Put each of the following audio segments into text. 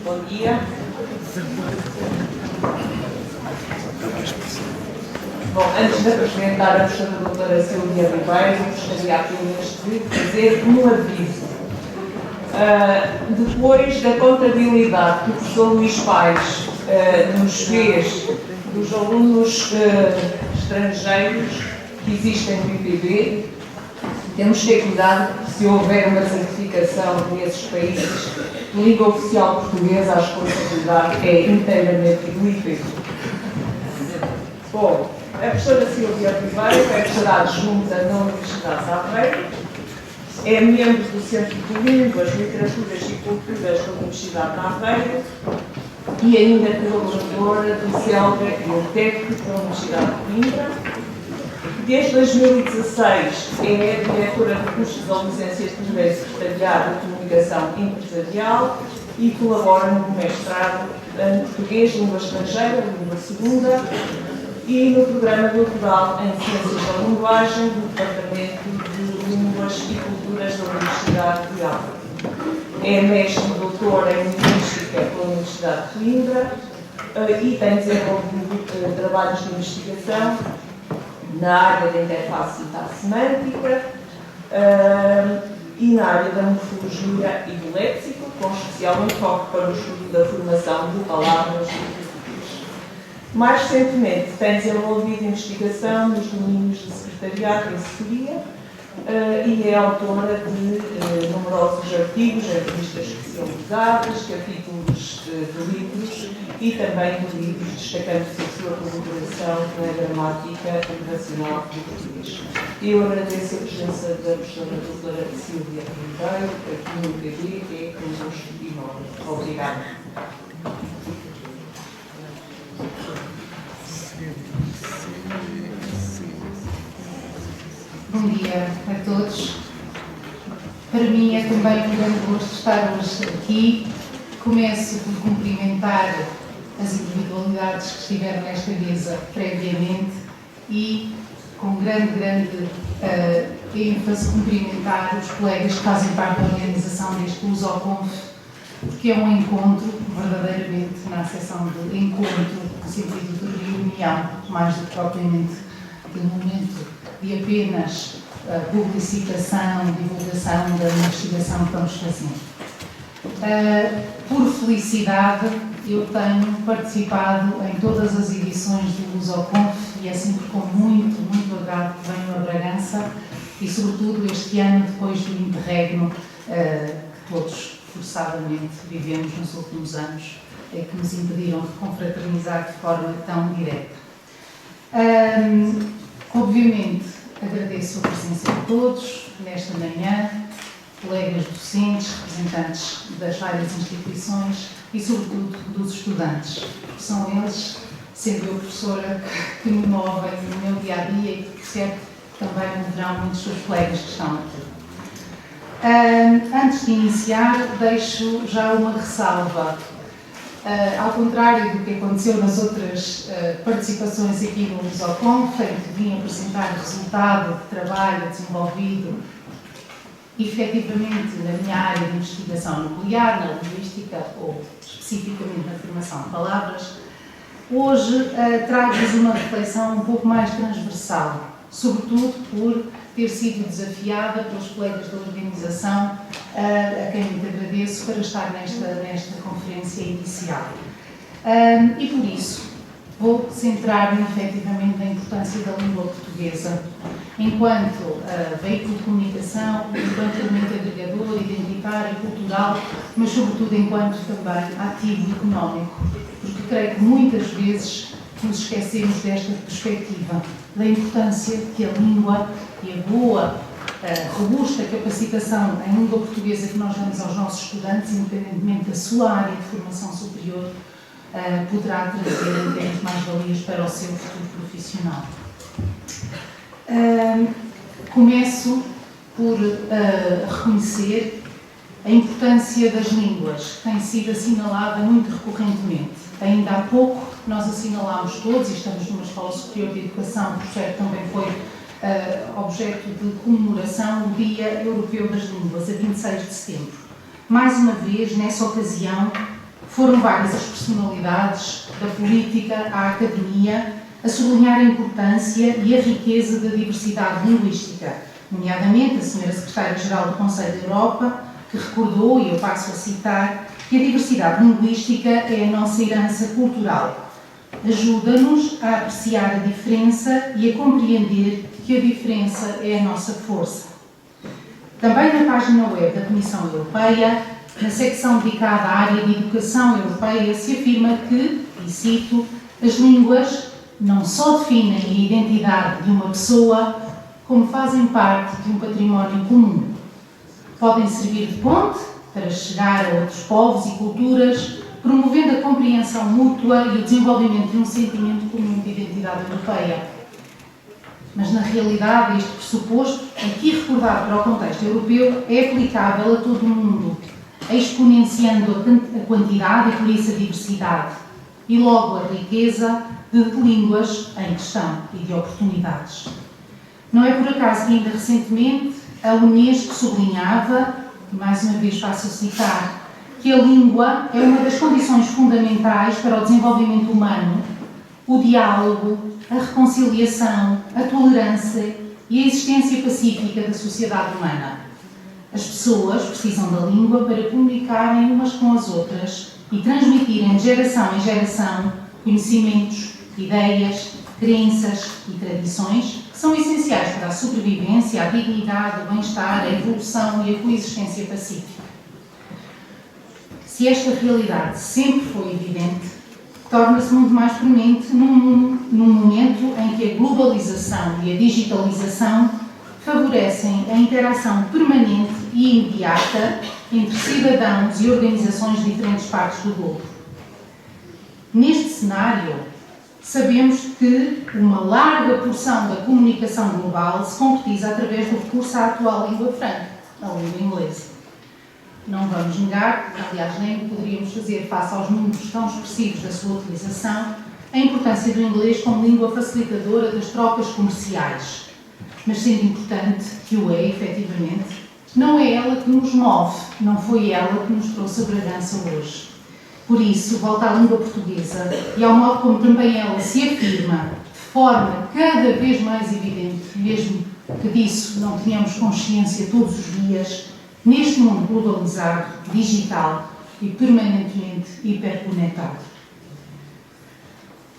Bom dia. Bom, antes de apresentar a professora doutora Silvia Ribeiro, gostaria apenas de fazer um aviso. Depois da contabilidade que o professor Luís Paes nos fez dos alunos estrangeiros que existem no IPB, temos que ter cuidado que, se houver uma certificação nesses países de língua oficial portuguesa, a responsabilidade é inteiramente do IPB. Bom, a professora Silvia Ribeiro é professora adjunta na Universidade de Aveiro, é membro do Centro de Línguas, Literaturas e Culturas da Universidade de Aveiro e ainda colaboradora do CELGA e do TEC da Universidade de Coimbra. Desde 2016 é diretora de cursos da licenciatura em Secretariado de Comunicação Empresarial e colabora no mestrado em Português, Língua Estrangeira, Língua Segunda, e no programa doutoral em Ciências da Linguagem do Departamento de Línguas e Culturas da Universidade de Aveiro. É mestre e doutora em Linguística pela Universidade de Coimbra e tem desenvolvido trabalhos de investigação na área da interface semântica e na área da morfologia e do léxico, com especial enfoque para o estudo da formação de palavras e português. Mais recentemente, tem desenvolvido investigação nos domínios de secretariado e assessoria e é autora de numerosos artigos em revistas especializadas, capítulos de livros e também de livros, destacando-se a sua colaboração na gramática internacional do português. Eu agradeço a presença da professora doutora Silvia Ribeiro aqui no IPB, que é connosco e nós. Obrigada. Bom dia a todos. Para mim é também um grande gosto estar hoje aqui. Começo por cumprimentar as individualidades que estiveram nesta mesa previamente e, com grande ênfase, cumprimentar os colegas que fazem parte da organização deste Lusoconf, porque é um encontro, verdadeiramente, na seção de encontro, no sentido de reunião, mais do que propriamente de momento de apenas publicitação, divulgação da investigação que estamos fazendo. Por felicidade, eu tenho participado em todas as edições do Lusoconf e é sempre com muito agrado que venho a Bragança e, sobretudo, este ano, depois do interregno que todos forçadamente vivemos nos últimos anos, que nos impediram de confraternizar de forma tão direta. Obviamente, agradeço a presença de todos nesta manhã, colegas docentes, representantes das várias instituições e, sobretudo, dos estudantes, porque são eles, sendo eu professora, que me movem no meu dia-a-dia e que, por certo, também moverão muitos dos colegas que estão aqui. Antes de iniciar, deixo já uma ressalva. Ao contrário do que aconteceu nas outras participações aqui no Lusoconf, em que vim apresentar o resultado de trabalho desenvolvido efetivamente na minha área de investigação nuclear, na linguística ou especificamente na formação de palavras, hoje trago-vos uma reflexão um pouco mais transversal, sobretudo por ter sido desafiada pelos colegas da organização, a quem muito agradeço, para estar nesta conferência inicial. E por isso, vou centrar-me efetivamente na importância da língua portuguesa, enquanto veículo de comunicação, enquanto elemento agregador, identitário, cultural, mas sobretudo enquanto também ativo económico, porque creio que muitas vezes nos esquecemos desta perspectiva, da importância que a língua e a boa, robusta capacitação em língua portuguesa que nós damos aos nossos estudantes, independentemente da sua área de formação superior, poderá trazer em termos mais valias para o seu futuro profissional. Começo por reconhecer a importância das línguas, que tem sido assinalada muito recorrentemente. Ainda há pouco nós assinalámos todos, e estamos numa escola superior de educação, que por certo também foi objeto de comemoração o Dia Europeu das Línguas, a 26 de setembro. Mais uma vez, nessa ocasião, foram várias as personalidades da política à academia a sublinhar a importância e a riqueza da diversidade linguística, nomeadamente a Sra. Secretária-Geral do Conselho da Europa, que recordou, e eu passo a citar, que a diversidade linguística é a nossa herança cultural. Ajuda-nos a apreciar a diferença e a compreender que a diferença é a nossa força. Também na página web da Comissão Europeia, na secção dedicada à área de educação europeia, se afirma que, e cito, as línguas não só definem a identidade de uma pessoa, como fazem parte de um património comum. Podem servir de ponte para chegar a outros povos e culturas, promovendo a compreensão mútua e o desenvolvimento de um sentimento comum de identidade europeia. Mas, na realidade, este pressuposto, aqui recordado para o contexto europeu, é aplicável a todo o mundo, exponenciando a quantidade e, por isso, a diversidade, e logo a riqueza de línguas em questão e de oportunidades. Não é por acaso que, ainda recentemente, a Unesco sublinhava, e mais uma vez passo a citar, que a língua é uma das condições fundamentais para o desenvolvimento humano, o diálogo, a reconciliação, a tolerância e a existência pacífica da sociedade humana. As pessoas precisam da língua para comunicarem umas com as outras e transmitirem de geração em geração conhecimentos, ideias, crenças e tradições que são essenciais para a sobrevivência, a dignidade, o bem-estar, a evolução e a coexistência pacífica. Se esta realidade sempre foi evidente, torna-se muito mais premente num momento em que a globalização e a digitalização favorecem a interação permanente e imediata entre cidadãos e organizações de diferentes partes do globo. Neste cenário, sabemos que uma larga porção da comunicação global se concretiza através do recurso à atual língua franca, a língua inglesa. Não vamos negar, aliás, nem poderíamos fazer face aos números tão expressivos da sua utilização, a importância do inglês como língua facilitadora das trocas comerciais. Mas, sendo importante que o é, efetivamente, não é ela que nos move, não foi ela que nos trouxe a Bragança hoje. Por isso, volta à língua portuguesa e ao modo como também ela se afirma, de forma cada vez mais evidente, mesmo que disso não tenhamos consciência todos os dias, neste mundo globalizado, digital e permanentemente hiperconectado.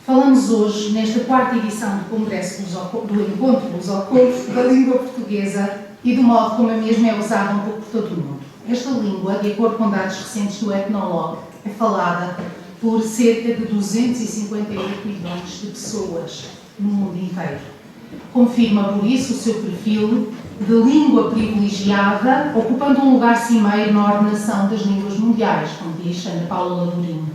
Falamos hoje, nesta quarta edição do Congresso do Encontro Lusoconf, da língua portuguesa e do modo como a mesma é usada um pouco por todo o mundo. Esta língua, de acordo com dados recentes do Etnologue, é falada por cerca de 258 milhões de pessoas no mundo inteiro. Confirma, por isso, o seu perfil de língua privilegiada, ocupando um lugar cimeiro na ordenação das línguas mundiais, como diz Ana Paula Laborinho.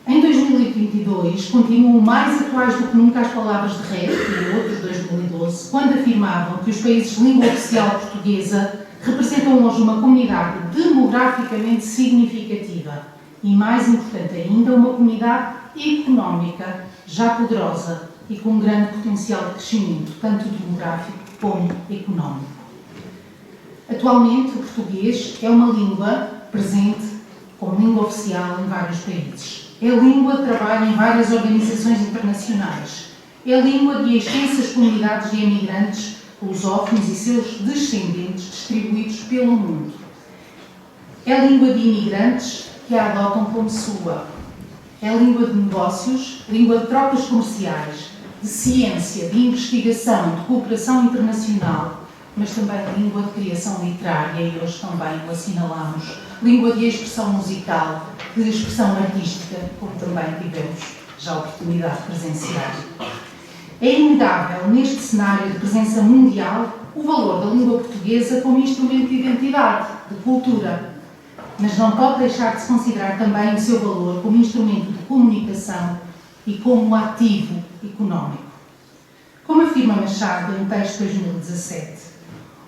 Em 2022, continuam mais atuais do que nunca as palavras de Ré, e outros 2012, quando afirmavam que os países de língua oficial portuguesa representam hoje uma comunidade demograficamente significativa e, mais importante ainda, uma comunidade económica já poderosa e com um grande potencial de crescimento, tanto demográfico como económico. Atualmente, o português é uma língua presente como língua oficial em vários países. É língua de trabalho em várias organizações internacionais. É língua de extensas comunidades de imigrantes lusófonos e seus descendentes distribuídos pelo mundo. É língua de imigrantes que a adotam como sua. É língua de negócios, língua de trocas comerciais, de ciência, de investigação, de cooperação internacional, mas também língua de criação literária, e hoje também o assinalamos, língua de expressão musical, de expressão artística, como também tivemos já a oportunidade de presenciar. É inegável, neste cenário de presença mundial, o valor da língua portuguesa como instrumento de identidade, de cultura, mas não pode deixar de se considerar também o seu valor como instrumento de comunicação e como ativo económico. Como afirma Machado em um texto de 2017,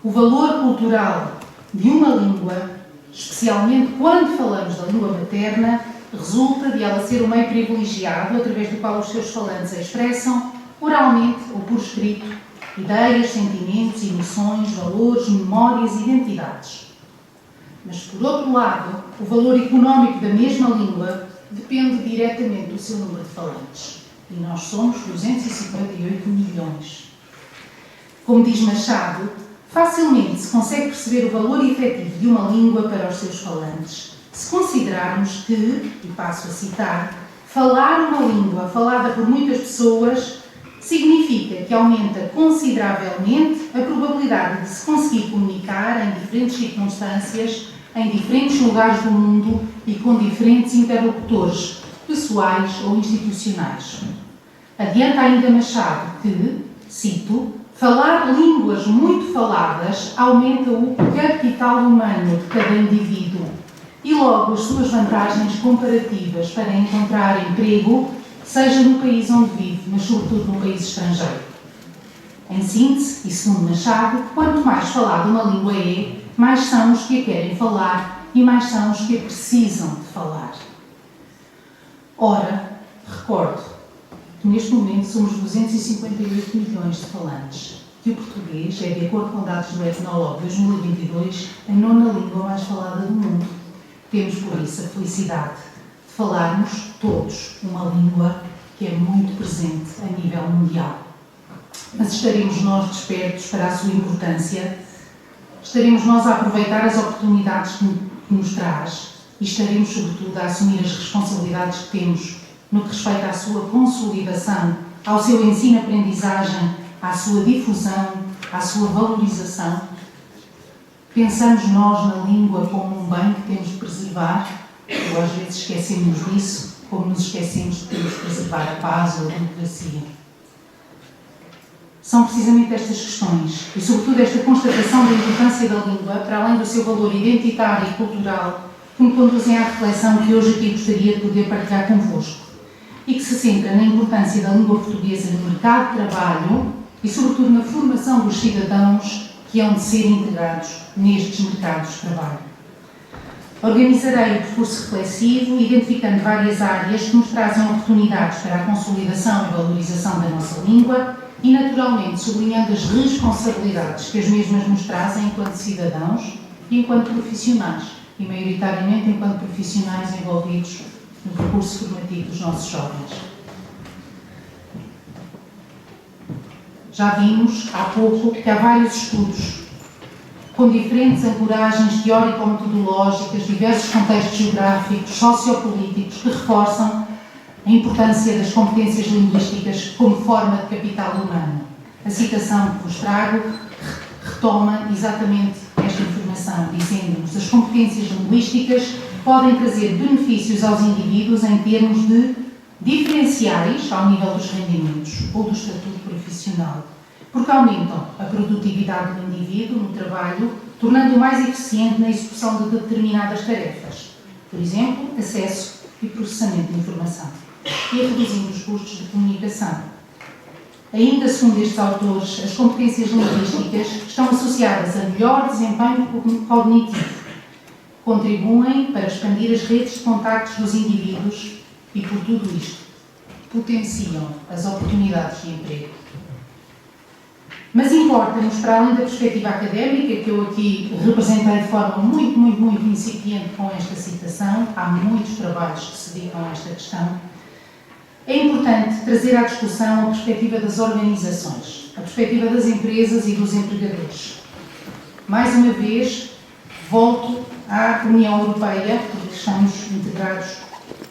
o valor cultural de uma língua, especialmente quando falamos da língua materna, resulta de ela ser um meio privilegiado através do qual os seus falantes a expressam, oralmente ou por escrito, ideias, sentimentos, emoções, valores, memórias e identidades. Mas, por outro lado, o valor económico da mesma língua depende diretamente do seu número de falantes. E nós somos 258 milhões. Como diz Machado, facilmente se consegue perceber o valor efetivo de uma língua para os seus falantes, se considerarmos que, e passo a citar, falar uma língua falada por muitas pessoas significa que aumenta consideravelmente a probabilidade de se conseguir comunicar em diferentes circunstâncias, em diferentes lugares do mundo e com diferentes interlocutores, pessoais ou institucionais. Adianta ainda Machado que, cito, falar línguas muito faladas aumenta o capital humano de cada indivíduo e logo as suas vantagens comparativas para encontrar emprego, seja no país onde vive, mas sobretudo no país estrangeiro. Em síntese, e segundo Machado, quanto mais falada uma língua é, mais são os que a querem falar e mais são os que a precisam de falar. Ora, recordo que neste momento somos 258 milhões de falantes, que o português é, de acordo com dados do Etnologue 2022, a 9ª língua mais falada do mundo. Temos, por isso, a felicidade de falarmos todos uma língua que é muito presente a nível mundial. Mas estaremos nós despertos para a sua importância? Estaremos nós a aproveitar as oportunidades que nos traz e estaremos, sobretudo, a assumir as responsabilidades que temos no que respeita à sua consolidação, ao seu ensino-aprendizagem, à sua difusão, à sua valorização? Pensamos nós na língua como um bem que temos de preservar? Ou às vezes esquecemos disso, como nos esquecemos de termos de preservar a paz ou a democracia? São precisamente estas questões, e sobretudo esta constatação da importância da língua, para além do seu valor identitário e cultural, que me conduzem à reflexão que hoje aqui gostaria de poder partilhar convosco, e que se centra na importância da língua portuguesa no mercado de trabalho e sobretudo na formação dos cidadãos que hão de ser integrados nestes mercados de trabalho. Organizarei o percurso reflexivo, identificando várias áreas que nos trazem oportunidades para a consolidação e valorização da nossa língua e, naturalmente, sublinhando as responsabilidades que as mesmas nos trazem enquanto cidadãos e enquanto profissionais, e maioritariamente enquanto profissionais envolvidos no percurso formativo dos nossos jovens. Já vimos há pouco que há vários estudos com diferentes ancoragens teórico-metodológicas, diversos contextos geográficos, sociopolíticos, que reforçam a importância das competências linguísticas como forma de capital humano. A citação que vos trago retoma exatamente esta informação, dizendo-nos que as competências linguísticas podem trazer benefícios aos indivíduos em termos de diferenciais ao nível dos rendimentos ou do estatuto profissional, porque aumentam a produtividade do indivíduo no trabalho, tornando-o mais eficiente na execução de determinadas tarefas, por exemplo, acesso e processamento de informação, e reduzindo os custos de comunicação. Ainda segundo estes autores, as competências linguísticas estão associadas a melhor desempenho cognitivo, contribuem para expandir as redes de contactos dos indivíduos e, por tudo isto, potenciam as oportunidades de emprego. Mas importa-nos, para além da perspectiva académica, que eu aqui representei de forma muito incipiente com esta citação, há muitos trabalhos que se dedicam a esta questão, é importante trazer à discussão a perspectiva das organizações, a perspectiva das empresas e dos empregadores. Mais uma vez, volto à União Europeia, porque estamos integrados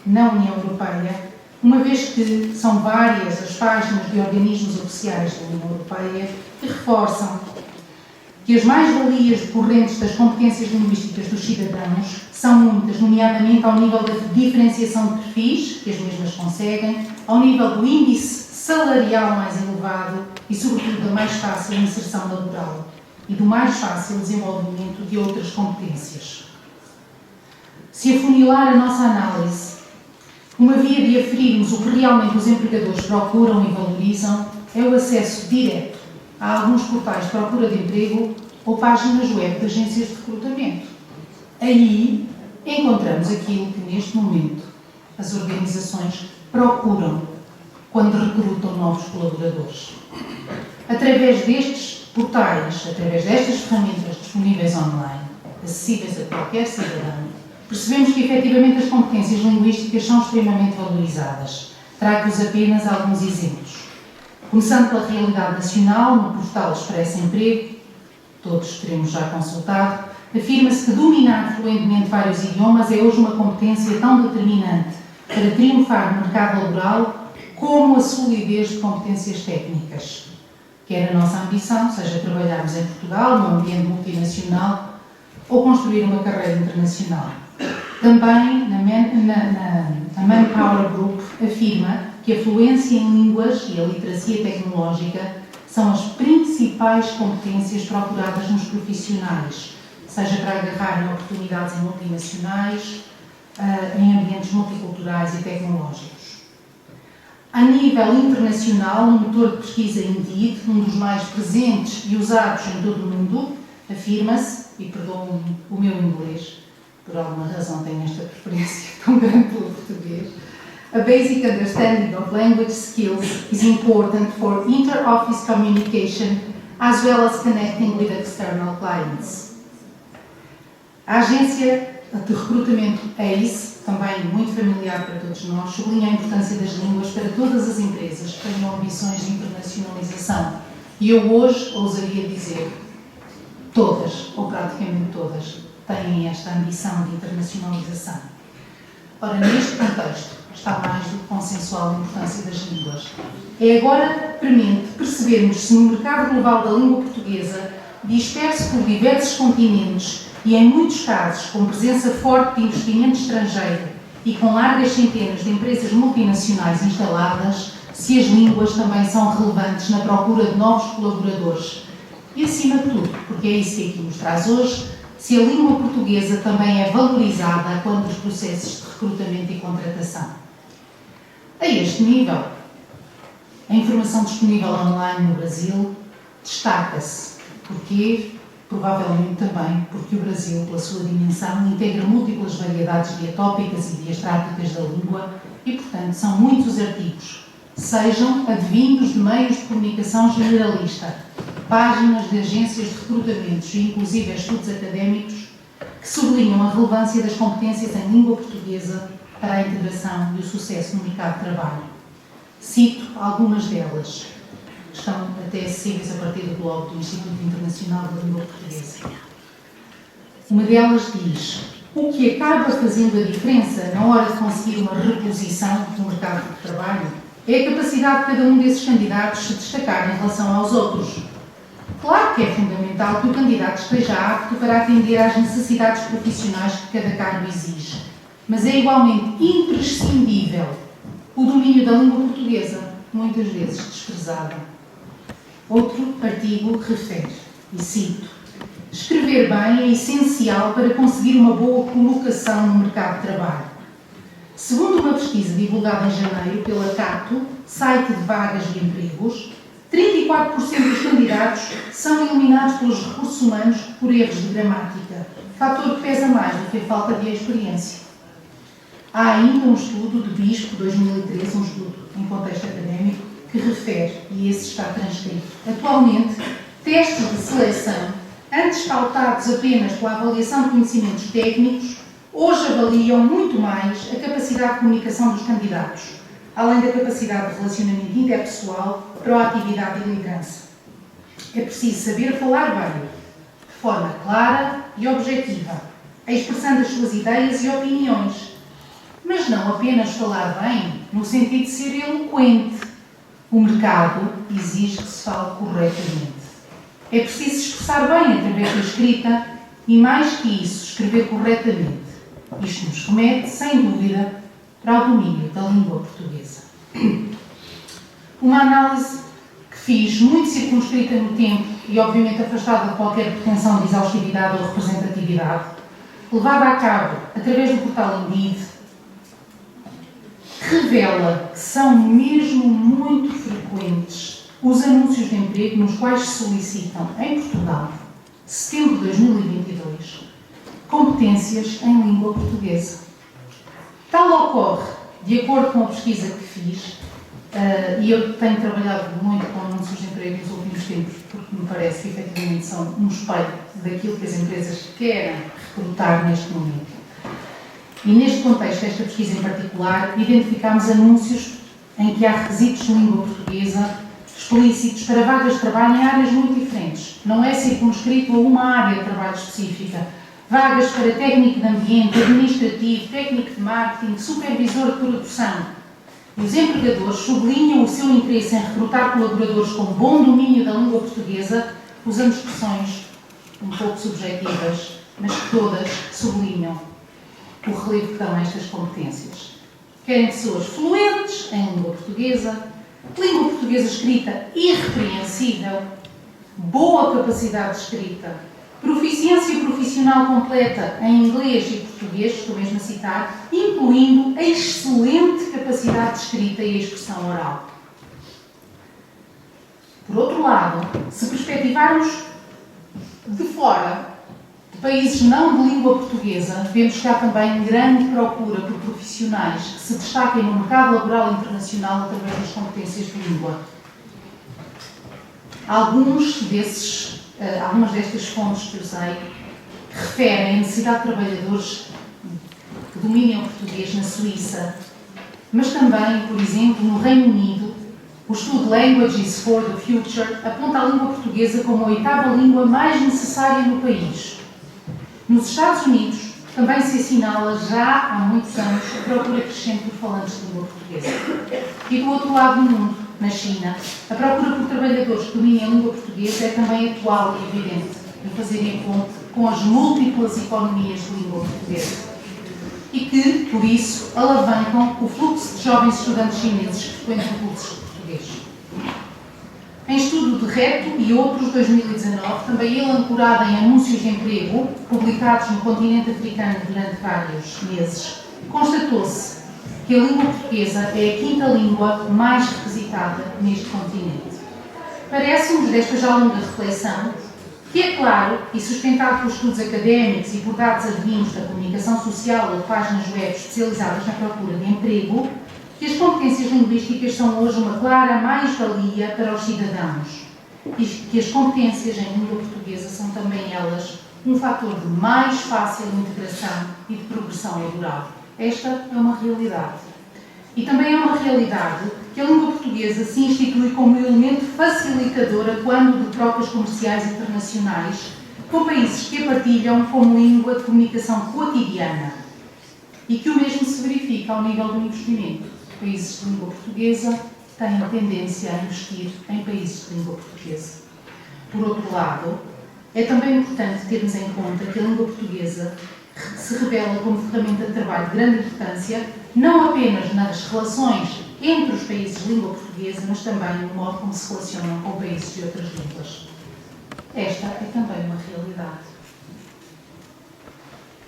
na União Europeia, uma vez que são várias as páginas de organismos oficiais da União Europeia que reforçam que as mais-valias decorrentes das competências linguísticas dos cidadãos são muitas, nomeadamente ao nível da diferenciação de perfis, que as mesmas conseguem, ao nível do índice salarial mais elevado e, sobretudo, da mais fácil inserção laboral e do mais fácil desenvolvimento de outras competências. Se afunilar a nossa análise, uma via de aferirmos o que realmente os empregadores procuram e valorizam é o acesso direto a alguns portais de procura de emprego ou páginas web de agências de recrutamento. Aí encontramos aquilo que neste momento as organizações procuram quando recrutam novos colaboradores. Através destes portais, através destas ferramentas disponíveis online, acessíveis a qualquer cidadão, percebemos que efetivamente as competências linguísticas são extremamente valorizadas. Trago-vos apenas alguns exemplos. Começando pela realidade nacional, no portal Expresso Emprego, todos teremos já consultado, afirma-se que dominar fluentemente vários idiomas é hoje uma competência tão determinante para triunfar no mercado laboral como a solidez de competências técnicas. Quer a nossa ambição, seja trabalharmos em Portugal, num ambiente multinacional, ou construir uma carreira internacional. Também, a Manpower Group afirma que a fluência em línguas e a literacia tecnológica são as principais competências procuradas nos profissionais, seja para agarrarem oportunidades em multinacionais, em ambientes multiculturais e tecnológicos. A nível internacional, no motor de pesquisa Indeed, um dos mais presentes e usados em todo o mundo, afirma-se, e perdoem-me o meu inglês, por alguma razão tenho esta preferência tão grande pelo português, a basic understanding of language skills is important for inter-office communication as well as connecting with external clients. A agência de recrutamento ACE, também muito familiar para todos nós, sublinha a importância das línguas para todas as empresas que tenham ambições de internacionalização. E eu hoje ousaria dizer, todas, ou praticamente todas, têm esta ambição de internacionalização. Ora, neste contexto, está mais do que consensual a importância das línguas. É agora premente percebermos se no mercado global da língua portuguesa, disperso por diversos continentes e, em muitos casos, com presença forte de investimento estrangeiro e com largas centenas de empresas multinacionais instaladas, se as línguas também são relevantes na procura de novos colaboradores. E, acima de tudo, porque é isso que aqui nos traz hoje, se a língua portuguesa também é valorizada quanto aos processos de recrutamento e contratação. A este nível, a informação disponível online no Brasil destaca-se. Porquê? Provavelmente também porque o Brasil, pela sua dimensão, integra múltiplas variedades diatópicas e diastráticas da língua e, portanto, são muitos os artigos, sejam advindos de meios de comunicação generalista, páginas de agências de recrutamentos e, inclusive, estudos académicos, que sublinham a relevância das competências em língua portuguesa para a integração e o sucesso no mercado de trabalho. Cito algumas delas. Estão até acessíveis a partir do blog do Instituto Internacional da Língua Portuguesa. Uma delas diz: o que acaba fazendo a diferença na hora de conseguir uma reposição no mercado de trabalho é a capacidade de cada um desses candidatos se destacar em relação aos outros. Claro que é fundamental que o candidato esteja apto para atender às necessidades profissionais que cada cargo exige, mas é igualmente imprescindível o domínio da língua portuguesa, muitas vezes desprezada. Outro artigo refere, e cito: escrever bem é essencial para conseguir uma boa colocação no mercado de trabalho. Segundo uma pesquisa divulgada em janeiro pela Cato, site de vagas de empregos, 34% dos candidatos são eliminados pelos recursos humanos por erros de gramática, fator que pesa mais do que a falta de experiência. Há ainda um estudo de Bispo, 2013, um estudo em contexto académico, que refere, e esse está transcrito, atualmente, testes de seleção, antes pautados apenas pela avaliação de conhecimentos técnicos, hoje avaliam muito mais a capacidade de comunicação dos candidatos, além da capacidade de relacionamento interpessoal, proatividade e liderança. É preciso saber falar bem, de forma clara e objetiva, expressando as suas ideias e opiniões, mas não apenas falar bem, no sentido de ser eloquente. O mercado exige que se fale corretamente. É preciso expressar bem através da escrita e, mais que isso, escrever corretamente. Isto nos remete, sem dúvida, para o domínio da língua portuguesa. Uma análise que fiz, muito circunscrita no tempo e, obviamente, afastada de qualquer pretensão de exaustividade ou representatividade, levada a cabo através do portal Indeed, revela que são mesmo muito frequentes os anúncios de emprego nos quais se solicitam, em Portugal, setembro de 2022, competências em língua portuguesa. Tal ocorre, de acordo com a pesquisa que fiz, e eu tenho trabalhado muito com anúncios de emprego nos últimos tempos, porque me parece que efetivamente são um espelho daquilo que as empresas querem recrutar neste momento. E neste contexto, esta pesquisa em particular, identificámos anúncios em que há requisitos de língua portuguesa explícitos para vagas de trabalho em áreas muito diferentes. Não é circunscrito a uma área de trabalho específica. Vagas para técnico de ambiente, administrativo, técnico de marketing, supervisor de produção. E os empregadores sublinham o seu interesse em recrutar colaboradores com bom domínio da língua portuguesa, usando expressões um pouco subjetivas, mas que todas sublinham o relevo que dão a estas competências. Querem pessoas fluentes em língua portuguesa escrita irrepreensível, boa capacidade de escrita, proficiência profissional completa em inglês e português, estou mesmo a citar, incluindo a excelente capacidade de escrita e a expressão oral. Por outro lado, se perspectivarmos de fora, de países não de língua portuguesa, vemos que há também grande procura por profissionais que se destaquem no mercado laboral internacional através das competências de língua. Algumas destas fontes que usei referem a necessidade de trabalhadores que dominem o português na Suíça, mas também, por exemplo, no Reino Unido, o estudo Languages for the Future aponta a língua portuguesa como a 8ª língua mais necessária no país. Nos Estados Unidos, também se assinala já há muitos anos a procura crescente por falantes de língua portuguesa. E do outro lado do mundo, na China, a procura por trabalhadores que dominem a língua portuguesa é também atual e evidente, de fazerem ponte com as múltiplas economias de língua portuguesa. E que, por isso, alavancam o fluxo de jovens estudantes chineses que frequentam cursos de português. Em estudo de Reto e outros, 2019, também ele ancorado em anúncios de emprego, publicados no continente africano durante vários meses, constatou-se que a língua portuguesa é a 5ª língua mais requisitada neste continente. Parece-nos, desta já longa reflexão, que é claro, e sustentado por estudos académicos e por dados advindos da comunicação social ou de páginas web especializadas na procura de emprego, que as competências linguísticas são hoje uma clara mais-valia para os cidadãos e que as competências em língua portuguesa são também elas um fator de mais fácil integração e de progressão laboral. Esta é uma realidade. E também é uma realidade que a língua portuguesa se institui como elemento facilitador atuando de trocas comerciais internacionais com países que a partilham como língua de comunicação cotidiana e que o mesmo se verifica ao nível do investimento. Países de língua portuguesa têm a tendência a investir em países de língua portuguesa. Por outro lado, é também importante termos em conta que a língua portuguesa se revela como ferramenta de trabalho de grande importância, não apenas nas relações entre os países de língua portuguesa, mas também no modo como se relacionam com países de outras línguas. Esta é também uma realidade.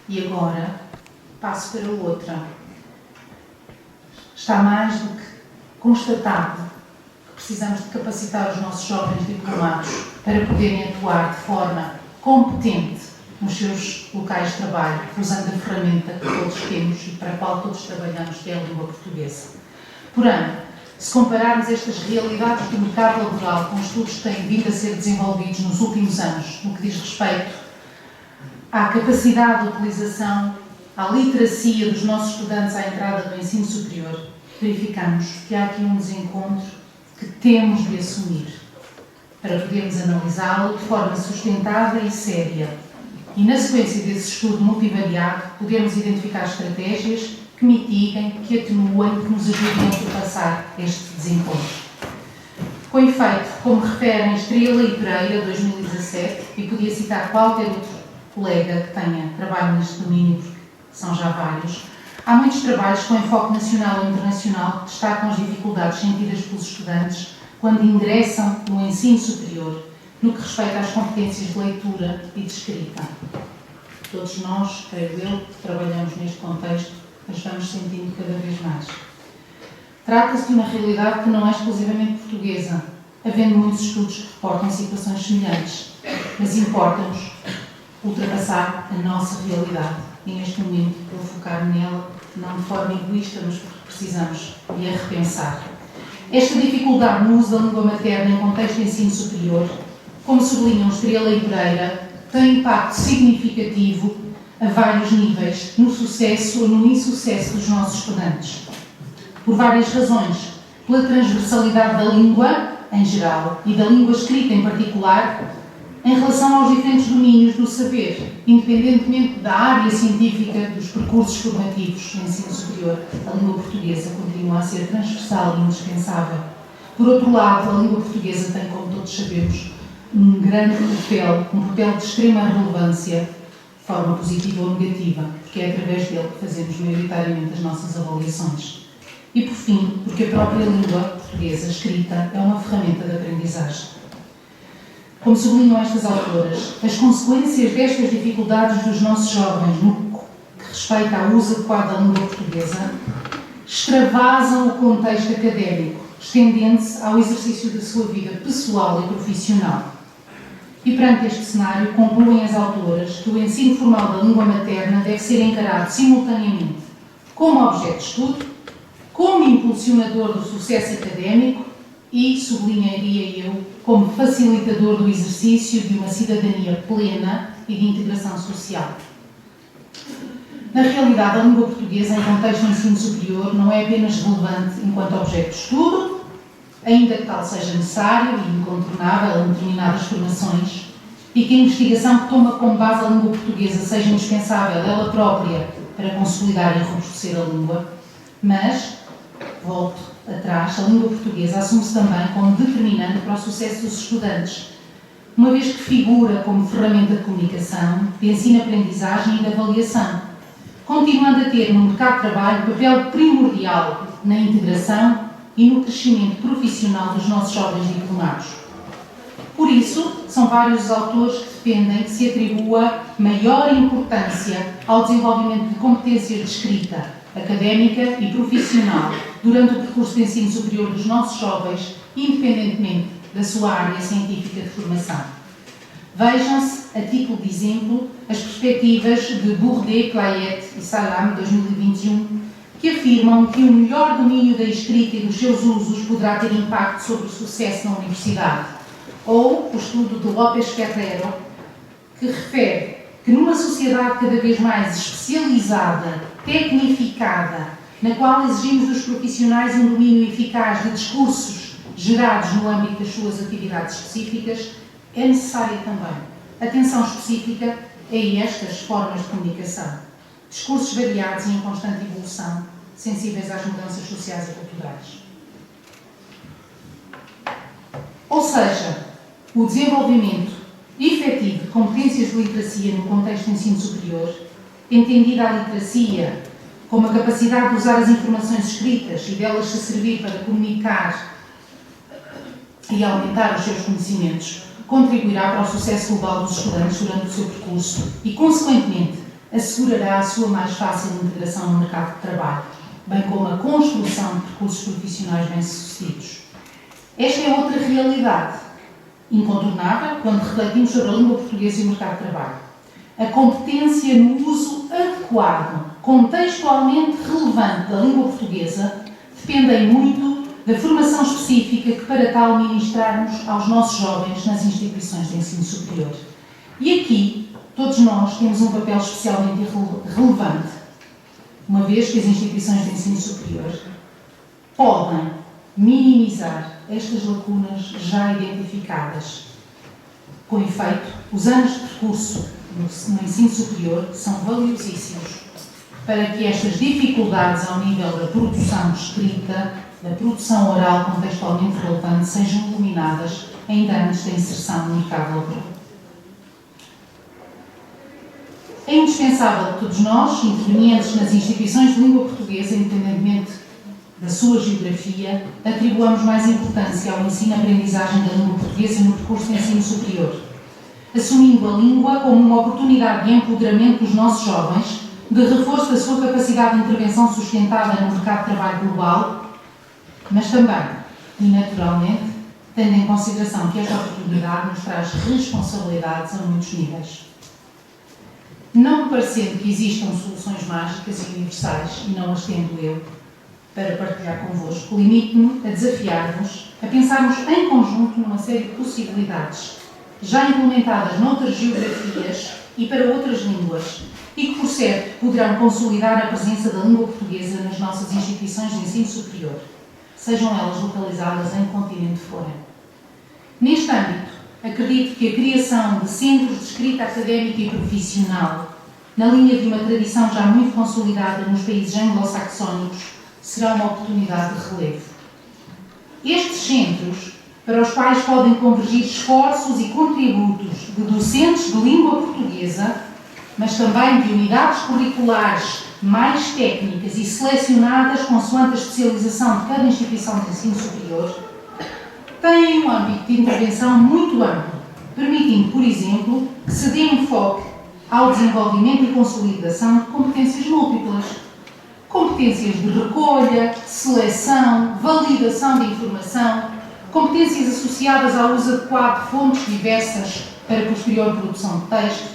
E agora, passo para outra. Está mais do que constatado que precisamos de capacitar os nossos jovens diplomados para poderem atuar de forma competente nos seus locais de trabalho, usando a ferramenta que todos temos e para a qual todos trabalhamos, que é a língua portuguesa. Porém, se compararmos estas realidades do mercado laboral com estudos que têm vindo a ser desenvolvidos nos últimos anos, no que diz respeito à capacidade de utilização, à literacia dos nossos estudantes à entrada do ensino superior, verificamos que há aqui um desencontro que temos de assumir para podermos analisá-lo de forma sustentada e séria. E na sequência desse estudo multivariado, podermos identificar estratégias que mitiguem, que atenuem, que nos ajudem a ultrapassar este desencontro. Com efeito, como referem Estrela e Pereira, 2017, e podia citar qualquer outro colega que tenha trabalho neste domínio, porque são já vários, há muitos trabalhos com enfoque nacional ou internacional que destacam as dificuldades sentidas pelos estudantes quando ingressam no ensino superior, no que respeita às competências de leitura e de escrita. Todos nós, creio eu, que trabalhamos neste contexto, mas vamos sentindo cada vez mais. Trata-se de uma realidade que não é exclusivamente portuguesa, havendo muitos estudos que reportam situações semelhantes, mas importa-nos ultrapassar a nossa realidade e, neste momento, vou focar nela, não de forma egoísta, mas porque precisamos de a repensar. Esta dificuldade no uso da língua materna em contexto de ensino superior, como sublinham Estrela e Pereira, tem impacto significativo a vários níveis no sucesso ou no insucesso dos nossos estudantes. Por várias razões, pela transversalidade da língua, em geral, e da língua escrita em particular, em relação aos diferentes domínios do saber, independentemente da área científica dos percursos formativos no ensino superior, a língua portuguesa continua a ser transversal e indispensável. Por outro lado, a língua portuguesa tem, como todos sabemos, um grande papel, um papel de extrema relevância, de forma positiva ou negativa, porque é através dele que fazemos maioritariamente as nossas avaliações. E, por fim, porque a própria língua portuguesa escrita é uma ferramenta de aprendizagem. Como sublinham estas autoras, as consequências destas dificuldades dos nossos jovens no que respeita ao uso adequado da língua portuguesa extravasam o contexto académico, estendendo-se ao exercício da sua vida pessoal e profissional. E perante este cenário, concluem as autoras que o ensino formal da língua materna deve ser encarado simultaneamente como objeto de estudo, como impulsionador do sucesso académico e, sublinharia eu, como facilitador do exercício de uma cidadania plena e de integração social. Na realidade, a língua portuguesa, em contexto de ensino superior, não é apenas relevante enquanto objeto de estudo, ainda que tal seja necessário e incontornável em determinadas formações, e que a investigação que toma como base a língua portuguesa seja indispensável ela própria para consolidar e robustecer a língua, mas, volto atrás, a língua portuguesa assume-se também como determinante para o sucesso dos estudantes, uma vez que figura como ferramenta de comunicação, de ensino-aprendizagem e de avaliação, continuando a ter no mercado de trabalho papel primordial na integração e no crescimento profissional dos nossos jovens diplomados. Por isso, são vários os autores que defendem que se atribua maior importância ao desenvolvimento de competências de escrita, académica e profissional durante o percurso de ensino superior dos nossos jovens, independentemente da sua área científica de formação. Vejam-se, a título de exemplo, as perspectivas de Bourdet, Clayette e Salam, 2021, que afirmam que o melhor domínio da escrita e dos seus usos poderá ter impacto sobre o sucesso na universidade. Ou o estudo de López Ferreiro, que refere que numa sociedade cada vez mais especializada, tecnificada, na qual exigimos dos profissionais um domínio eficaz de discursos gerados no âmbito das suas atividades específicas, é necessária também atenção específica a estas formas de comunicação. Discursos variados e em constante evolução, sensíveis às mudanças sociais e culturais. Ou seja, o desenvolvimento efetivo de competências de literacia no contexto de ensino superior, entendida a literacia como a capacidade de usar as informações escritas e delas se servir para comunicar e aumentar os seus conhecimentos, contribuirá para o sucesso global dos estudantes durante o seu percurso e, consequentemente, assegurará a sua mais fácil integração no mercado de trabalho, bem como a construção de percursos profissionais bem-sucedidos. Esta é outra realidade incontornável quando refletimos sobre a língua portuguesa e o mercado de trabalho. A competência no uso adequado, contextualmente relevante da língua portuguesa depende muito da formação específica que para tal ministrarmos aos nossos jovens nas instituições de ensino superior. E aqui, todos nós temos um papel especialmente relevante, uma vez que as instituições de ensino superior podem minimizar estas lacunas já identificadas. Com efeito, os anos de percurso no ensino superior são valiosíssimos para que estas dificuldades ao nível da produção escrita, da produção oral contextualmente relevante, sejam eliminadas ainda antes da inserção no mercado laboral. É indispensável que todos nós, intervenientes nas instituições de língua portuguesa, independentemente da sua geografia, atribuamos mais importância ao ensino-aprendizagem da língua portuguesa no percurso de ensino superior, assumindo a língua como uma oportunidade de empoderamento dos nossos jovens, de reforço da sua capacidade de intervenção sustentável no mercado de trabalho global, mas também, e naturalmente, tendo em consideração que esta oportunidade nos traz responsabilidades a muitos níveis. Não me parecendo que existam soluções mágicas e universais, e não as tendo eu, para partilhar convosco, limito-me a desafiar-vos a pensarmos em conjunto numa série de possibilidades, já implementadas noutras geografias e para outras línguas, e que, por certo, poderão consolidar a presença da língua portuguesa nas nossas instituições de ensino superior, sejam elas localizadas em que continente forem. Neste âmbito, acredito que a criação de centros de escrita académica e profissional, na linha de uma tradição já muito consolidada nos países anglo-saxónicos, será uma oportunidade de relevo. Estes centros, para os quais podem convergir esforços e contributos de docentes de língua portuguesa, mas também de unidades curriculares mais técnicas e selecionadas consoante a especialização de cada instituição de ensino superior, têm um âmbito de intervenção muito amplo, permitindo, por exemplo, que se dê enfoque ao desenvolvimento e consolidação de competências múltiplas. Competências de recolha, seleção, validação de informação, competências associadas ao uso adequado de fontes diversas para posterior produção de texto,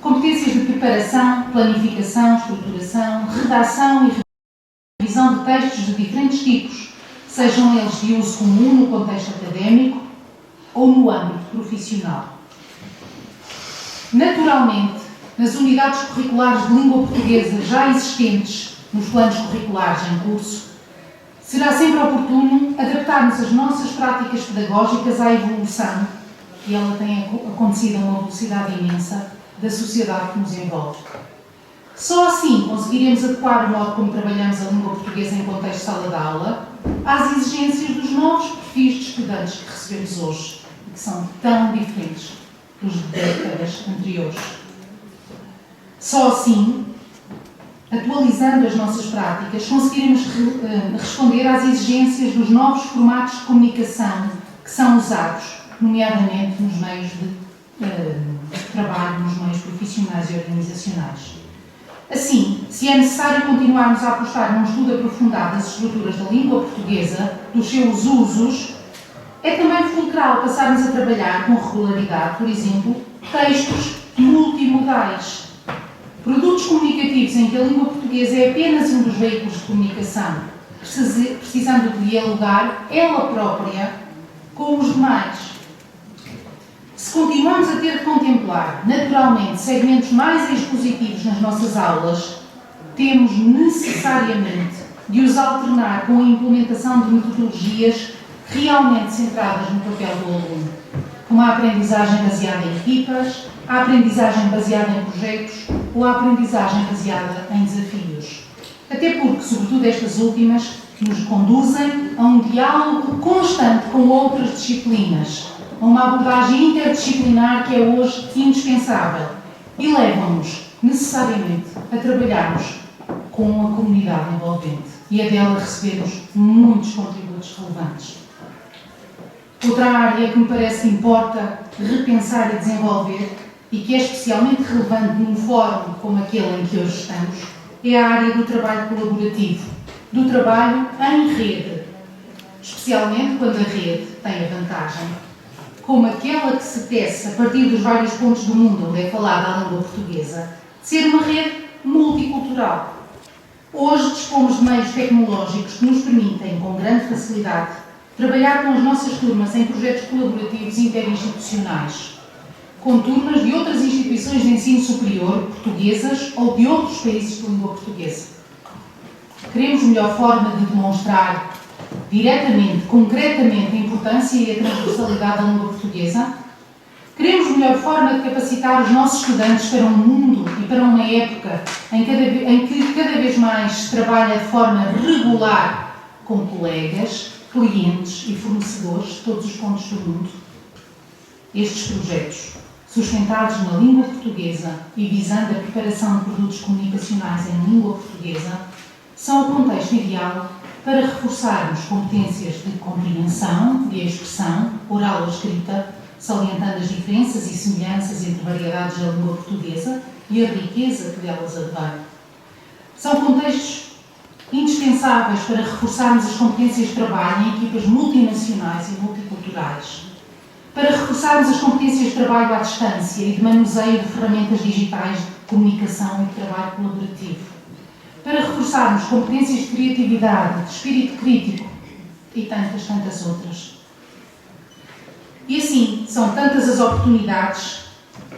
competências de preparação, planificação, estruturação, redação e revisão de textos de diferentes tipos, sejam eles de uso comum no contexto académico ou no âmbito profissional. Naturalmente, nas unidades curriculares de língua portuguesa já existentes nos planos curriculares em curso, será sempre oportuno adaptarmos as nossas práticas pedagógicas à evolução, e ela tem acontecido a uma velocidade imensa, da sociedade que nos envolve. Só assim conseguiremos adequar o modo como trabalhamos a língua portuguesa em contexto de sala de aula às exigências dos novos perfis de estudantes que recebemos hoje, e que são tão diferentes dos de décadas anteriores. Só assim, atualizando as nossas práticas, conseguiremos responder às exigências dos novos formatos de comunicação que são usados, nomeadamente nos meios de trabalho, nos meios profissionais e organizacionais. Assim, se é necessário continuarmos a apostar num estudo aprofundado das estruturas da língua portuguesa, dos seus usos, é também fulcral passarmos a trabalhar com regularidade, por exemplo, textos multimodais. Produtos comunicativos em que a língua portuguesa é apenas um dos veículos de comunicação, precisando de dialogar ela própria com os demais. Se continuamos a ter de contemplar, naturalmente, segmentos mais expositivos nas nossas aulas, temos necessariamente de os alternar com a implementação de metodologias realmente centradas no papel do aluno, como a aprendizagem baseada em equipas, a aprendizagem baseada em projetos ou a aprendizagem baseada em desafios. Até porque, sobretudo estas últimas, nos conduzem a um diálogo constante com outras disciplinas, a uma abordagem interdisciplinar que é hoje indispensável e levam-nos necessariamente a trabalharmos com a comunidade envolvente e a dela recebermos muitos contributos relevantes. Outra área que me parece que importa repensar e desenvolver e que é especialmente relevante num fórum como aquele em que hoje estamos é a área do trabalho colaborativo, do trabalho em rede, especialmente quando a rede tem a vantagem, como aquela que se tece a partir dos vários pontos do mundo onde é falada a língua portuguesa, de ser uma rede multicultural. Hoje dispomos de meios tecnológicos que nos permitem, com grande facilidade, trabalhar com as nossas turmas em projetos colaborativos interinstitucionais, com turmas de outras instituições de ensino superior, portuguesas ou de outros países de língua portuguesa. Queremos melhor forma de demonstrar diretamente, concretamente, a importância e a transversalidade da língua portuguesa? Queremos melhor forma de capacitar os nossos estudantes para um mundo e para uma época em que cada vez mais se trabalha de forma regular com colegas, clientes e fornecedores de todos os pontos do mundo? Estes projetos, sustentados na língua portuguesa e visando a preparação de produtos comunicacionais em língua portuguesa, são o contexto ideal para reforçarmos competências de compreensão, de expressão, oral ou escrita, salientando as diferenças e semelhanças entre variedades da língua portuguesa e a riqueza que delas advém. São contextos indispensáveis para reforçarmos as competências de trabalho em equipas multinacionais e multiculturais, para reforçarmos as competências de trabalho à distância e de manuseio de ferramentas digitais de comunicação e de trabalho colaborativo, para reforçarmos competências de criatividade, de espírito crítico e tantas outras. E assim, são tantas as oportunidades,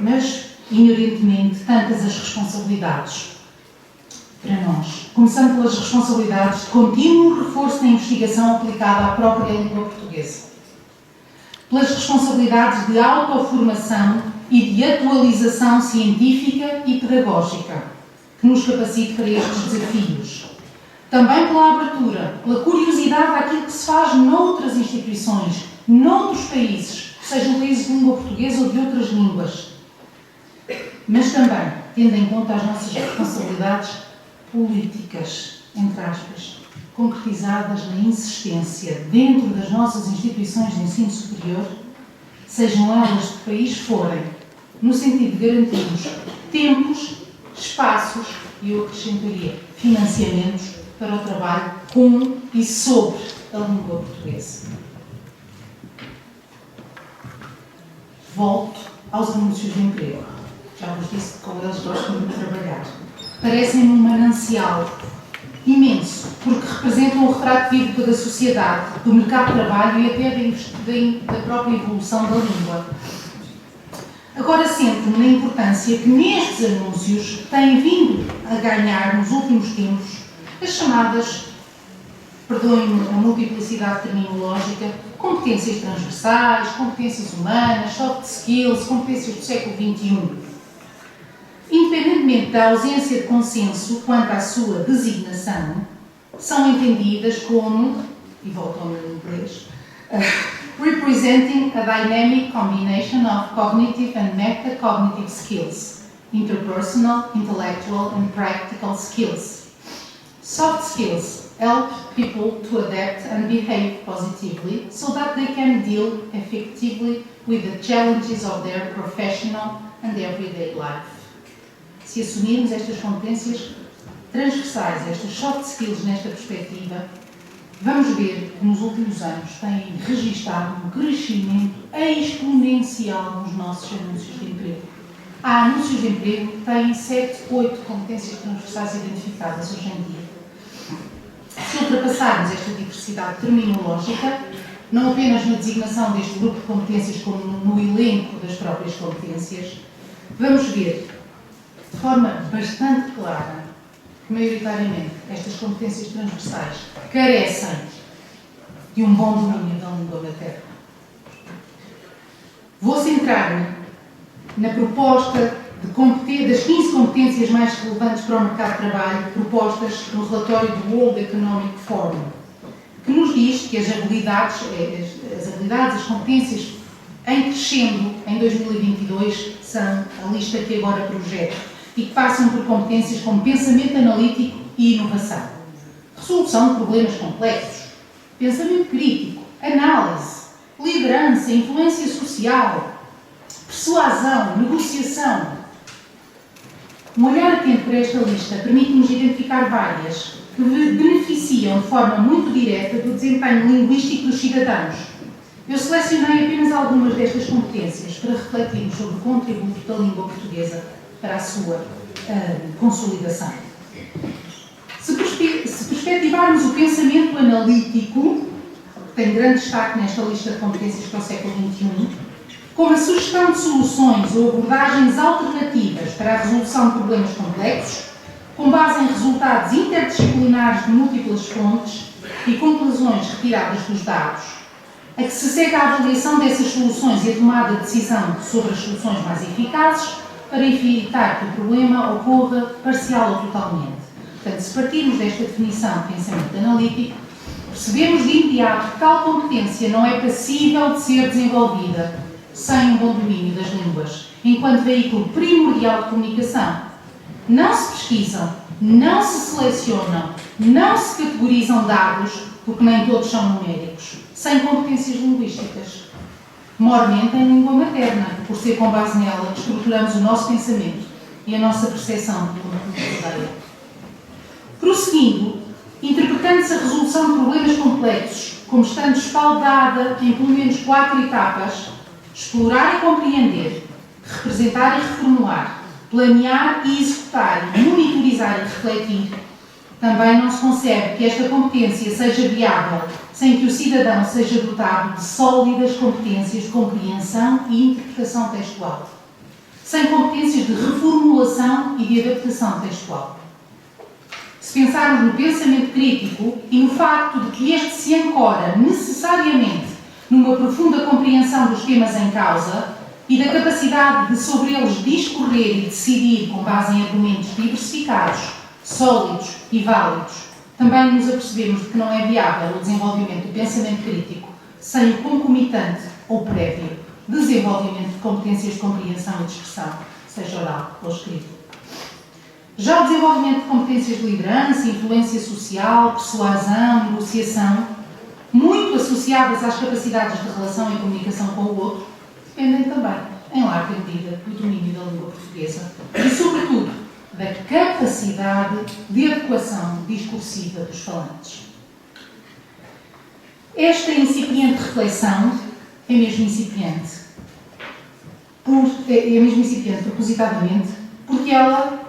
mas, inerentemente, tantas as responsabilidades para nós. Começando pelas responsabilidades de contínuo reforço da investigação aplicada à própria língua portuguesa. Pelas responsabilidades de autoformação e de atualização científica e pedagógica, que nos capacite para estes desafios. Também pela abertura, pela curiosidade daquilo que se faz noutras instituições, noutros países, sejam países de língua portuguesa ou de outras línguas. Mas também, tendo em conta as nossas responsabilidades políticas, entre aspas, concretizadas na insistência dentro das nossas instituições de ensino superior, sejam elas de que país forem, no sentido de garantirmos tempos, espaços e, eu acrescentaria, financiamentos para o trabalho com e sobre a língua portuguesa. Volto aos anúncios de emprego. Já vos disse que com eles gosto muito de trabalhar. Parecem-me um manancial imenso, porque representam o retrato vivo da sociedade, do mercado de trabalho e até da própria evolução da língua. Agora sinto-me na importância que nestes anúncios têm vindo a ganhar nos últimos tempos as chamadas, perdoem-me a multiplicidade terminológica, competências transversais, competências humanas, soft skills, competências do século XXI. Independentemente da ausência de consenso quanto à sua designação, são entendidas como, e volto ao meu inglês, representing a dynamic combination of cognitive and metacognitive skills, interpersonal, intellectual and practical skills. Soft skills help people to adapt and behave positively so that they can deal effectively with the challenges of their professional and everyday life. Se assumirmos estas competências transversais, estas soft skills nesta perspectiva, vamos ver que nos últimos anos têm registado um crescimento exponencial nos nossos anúncios de emprego. Há anúncios de emprego que têm 7, 8 competências transversais identificadas hoje em dia. Se ultrapassarmos esta diversidade terminológica, não apenas na designação deste grupo de competências como no elenco das próprias competências, vamos ver de forma bastante clara que, maioritariamente, estas competências transversais carecem de um bom domínio da língua materna. Vou centrar-me na proposta das 15 competências mais relevantes para o mercado de trabalho propostas no relatório do World Economic Forum, que nos diz que as habilidades, as competências em crescendo em 2022 são a lista que agora projeto e que passam por competências como pensamento analítico e inovação, resolução de problemas complexos, pensamento crítico, análise, liderança, influência social, persuasão, negociação. Um olhar atento para esta lista permite-nos identificar várias que beneficiam de forma muito direta do desempenho linguístico dos cidadãos. Eu selecionei apenas algumas destas competências para refletirmos sobre o contributo da língua portuguesa para a sua consolidação. Se perspectivarmos o pensamento analítico, que tem grande destaque nesta lista de competências para o século XXI, como a sugestão de soluções ou abordagens alternativas para a resolução de problemas complexos, com base em resultados interdisciplinares de múltiplas fontes e conclusões retiradas dos dados, a que se segue a avaliação dessas soluções e a tomada de decisão sobre as soluções mais eficazes para evitar que o problema ocorra parcial ou totalmente. Portanto, se partirmos desta definição de pensamento analítico, percebemos de imediato que tal competência não é passível de ser desenvolvida sem um bom domínio das línguas, enquanto veículo primordial de comunicação. Não se pesquisam, não se selecionam, não se categorizam dados, porque nem todos são numéricos, sem competências linguísticas. Maiormente em língua materna, por ser com base nela que estruturamos o nosso pensamento e a nossa percepção de uma verdadeira. Prosseguindo, interpretando-se a resolução de problemas complexos como estando espaldada em pelo menos 4 etapas: explorar e compreender, representar e reformular, planear e executar, monitorizar e refletir, Também não se concebe que esta competência seja viável sem que o cidadão seja dotado de sólidas competências de compreensão e interpretação textual, sem competências de reformulação e de adaptação textual. Se pensarmos no pensamento crítico e no facto de que este se ancora necessariamente numa profunda compreensão dos temas em causa e da capacidade de sobre eles discorrer e decidir com base em argumentos diversificados, sólidos e válidos, também nos apercebemos de que não é viável o desenvolvimento do pensamento crítico sem o concomitante ou prévio desenvolvimento de competências de compreensão e de expressão, seja oral ou escrito. Já o desenvolvimento de competências de liderança, influência social, persuasão, negociação, muito associadas às capacidades de relação e comunicação com o outro, dependem também, em larga medida, do domínio da língua portuguesa e, sobretudo, da capacidade de adequação discursiva dos falantes. Esta incipiente reflexão é mesmo incipiente propositadamente, porque ela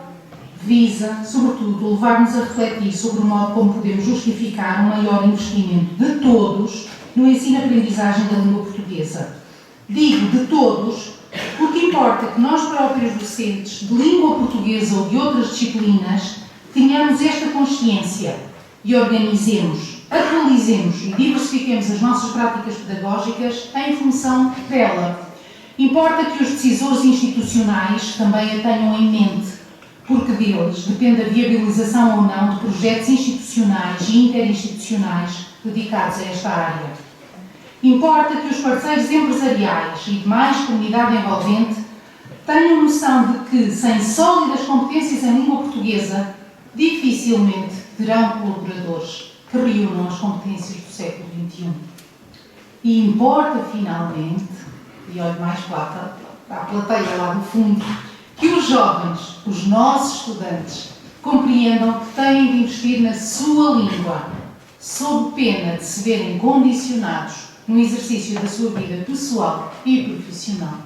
visa, sobretudo, levar-nos a refletir sobre o modo como podemos justificar um maior investimento de todos no ensino-aprendizagem da língua portuguesa. Digo de todos porque importa que nós próprios docentes de língua portuguesa ou de outras disciplinas tenhamos esta consciência e organizemos, atualizemos e diversifiquemos as nossas práticas pedagógicas em função dela. Importa que os decisores institucionais também a tenham em mente, porque deles depende a viabilização ou não de projetos institucionais e interinstitucionais dedicados a esta área. Importa que os parceiros empresariais e demais comunidade envolvente tenham noção de que, sem sólidas competências em língua portuguesa, dificilmente terão colaboradores que reúnam as competências do século XXI. E importa, finalmente, e olho mais para a plateia lá no fundo, que os jovens, os nossos estudantes, compreendam que têm de investir na sua língua, sob pena de se verem condicionados no exercício da sua vida pessoal e profissional.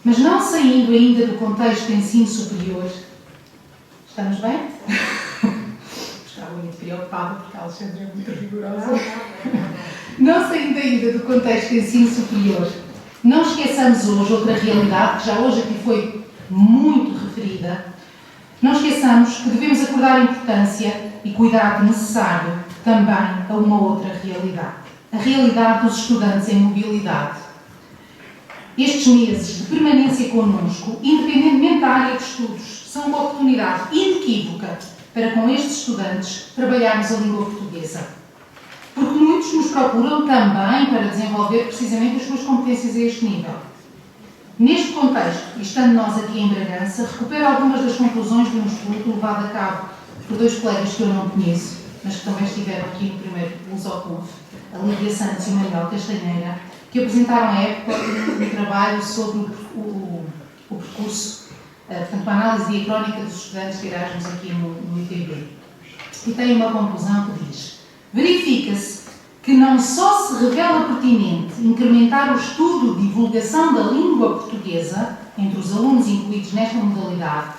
Mas não saindo ainda do contexto de ensino superior, estamos bem? Estava muito preocupada porque a Alexandra é muito rigorosa. Não saindo ainda do contexto de ensino superior, não esqueçamos hoje outra realidade que já hoje aqui foi muito referida. Não esqueçamos que devemos acordar a importância e cuidado necessário também a uma outra realidade. A realidade dos estudantes em mobilidade. Estes meses de permanência connosco, independentemente da área de estudos, são uma oportunidade inequívoca para com estes estudantes trabalharmos a língua portuguesa. Porque muitos nos procuram também para desenvolver precisamente as suas competências a este nível. Neste contexto, e estando nós aqui em Bragança, recupero algumas das conclusões de um estudo levado a cabo por dois colegas que eu não conheço, mas que também estiveram aqui no primeiro Lusoconf, a Lídia Santos e o Manuel Castanheira, que apresentaram à época um trabalho sobre o percurso, portanto, a análise diacrónica dos estudantes de Erasmus aqui no ITB. E tem uma conclusão que diz: verifica-se que não só se revela pertinente incrementar o estudo de divulgação da língua portuguesa entre os alunos incluídos nesta modalidade,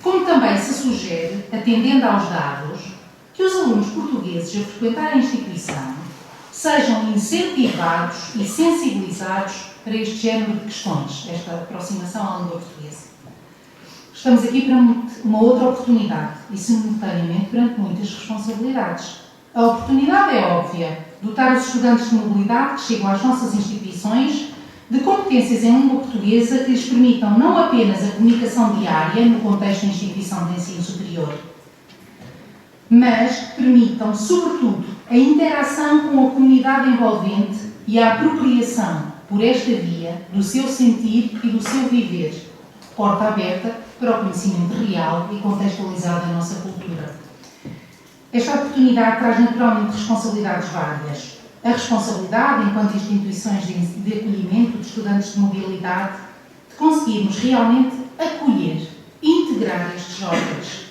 como também se sugere, atendendo aos dados, que os alunos portugueses a frequentar a instituição sejam incentivados e sensibilizados para este género de questões, esta aproximação à língua portuguesa. Estamos aqui para uma outra oportunidade e, simultaneamente, perante muitas responsabilidades. A oportunidade é óbvia: dotar os estudantes de mobilidade que chegam às nossas instituições de competências em língua portuguesa que lhes permitam não apenas a comunicação diária no contexto da instituição de ensino superior, mas que permitam, sobretudo, a interação com a comunidade envolvente e a apropriação, por esta via, do seu sentir e do seu viver, porta aberta para o conhecimento real e contextualizado da nossa cultura. Esta oportunidade traz naturalmente responsabilidades várias. A responsabilidade, enquanto instituições de acolhimento de estudantes de mobilidade, de conseguirmos realmente acolher, integrar estes jovens.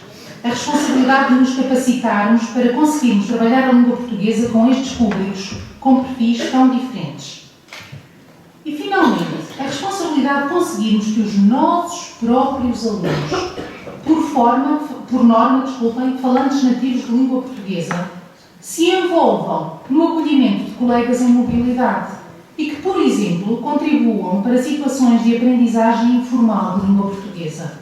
A responsabilidade de nos capacitarmos para conseguirmos trabalhar a língua portuguesa com estes públicos, com perfis tão diferentes. E, finalmente, a responsabilidade de conseguirmos que os nossos próprios alunos, por norma, desculpem, falantes nativos de língua portuguesa se envolvam no acolhimento de colegas em mobilidade e que, por exemplo, contribuam para situações de aprendizagem informal de língua portuguesa.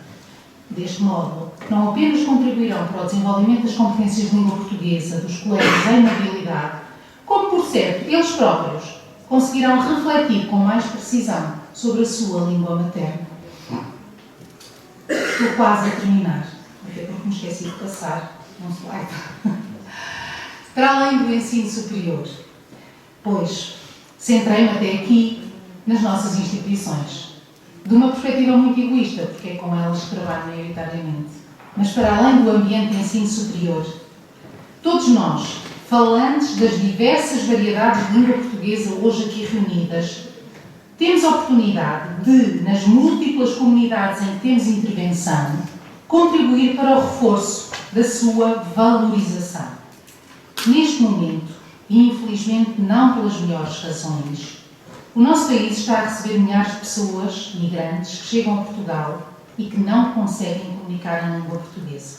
Deste modo, não apenas contribuirão para o desenvolvimento das competências de língua portuguesa dos colegas em mobilidade, como, por certo, eles próprios conseguirão refletir com mais precisão sobre a sua língua materna. Estou quase a terminar, até porque me esqueci de passar um slide. Para além do ensino superior, pois centrei-me até aqui nas nossas instituições, de uma perspectiva muito egoísta, porque é com elas que trabalho maioritariamente. Mas para além do ambiente de ensino superior, todos nós, falantes das diversas variedades de língua portuguesa hoje aqui reunidas, temos a oportunidade de, nas múltiplas comunidades em que temos intervenção, contribuir para o reforço da sua valorização. Neste momento, e infelizmente não pelas melhores razões, o nosso país está a receber milhares de pessoas, migrantes, que chegam a Portugal e que não conseguem comunicar em língua portuguesa.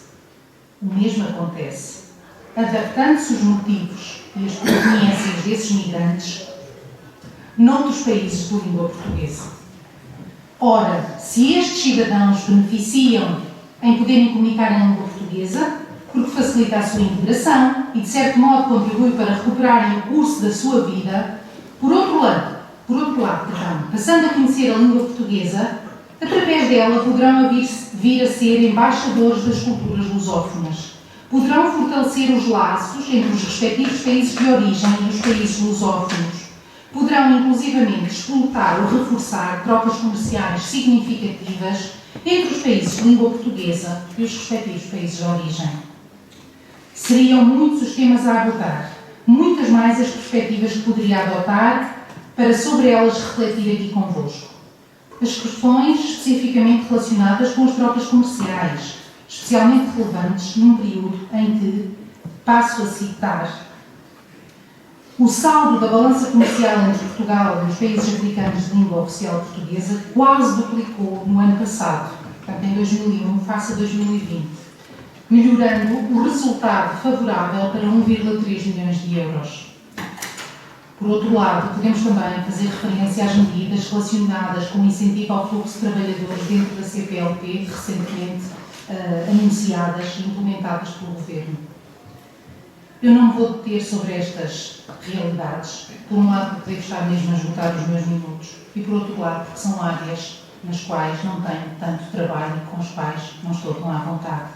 O mesmo acontece, adaptando-se os motivos e as proveniências desses migrantes noutros países de língua portuguesa. Ora, se estes cidadãos beneficiam em poderem comunicar em língua portuguesa, porque facilita a sua integração e, de certo modo, contribui para recuperarem o curso da sua vida, por outro lado, passando a conhecer a língua portuguesa, através dela poderão vir a ser embaixadores das culturas lusófonas. Poderão fortalecer os laços entre os respectivos países de origem e os países lusófonos. Poderão, inclusivamente, explotar ou reforçar trocas comerciais significativas entre os países de língua portuguesa e os respectivos países de origem. Seriam muitos os temas a abordar, muitas mais as perspectivas que poderia adotar para sobre elas refletir aqui convosco. As questões especificamente relacionadas com as trocas comerciais, especialmente relevantes num período em que, passo a citar, o saldo da balança comercial entre Portugal e os países africanos de língua oficial portuguesa quase duplicou no ano passado, portanto em 2001 face a 2020, melhorando o resultado favorável para 1,3 milhões de euros. Por outro lado, podemos também fazer referência às medidas relacionadas com o incentivo ao fluxo de trabalhadores dentro da CPLP, recentemente anunciadas e implementadas pelo Governo. Eu não me vou deter sobre estas realidades, por um lado porque devo estar mesmo a esgotar os meus minutos, e por outro lado porque são áreas nas quais não tenho tanto trabalho e com as quais não estou tão à vontade.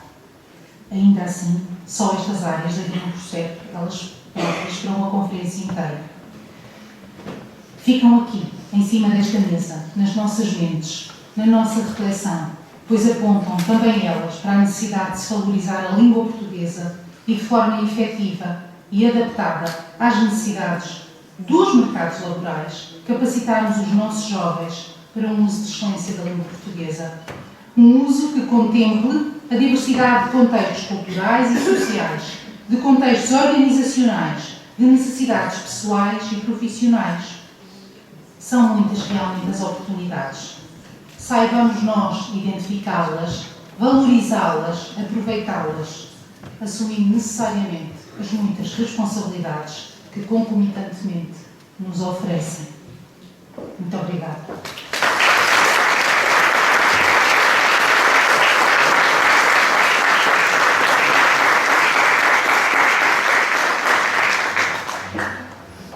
Ainda assim, só estas áreas deveriam, por certo, elas próprias para uma conferência inteira. Ficam aqui, em cima desta mesa, nas nossas mentes, na nossa reflexão, pois apontam também elas para a necessidade de se valorizar a língua portuguesa e de forma efetiva e adaptada às necessidades dos mercados laborais, capacitarmos os nossos jovens para um uso de excelência da língua portuguesa. Um uso que contemple a diversidade de contextos culturais e sociais, de contextos organizacionais, de necessidades pessoais e profissionais. São muitas realmente as oportunidades. Saibamos nós identificá-las, valorizá-las, aproveitá-las, assumindo necessariamente as muitas responsabilidades que concomitantemente nos oferecem. Muito obrigada.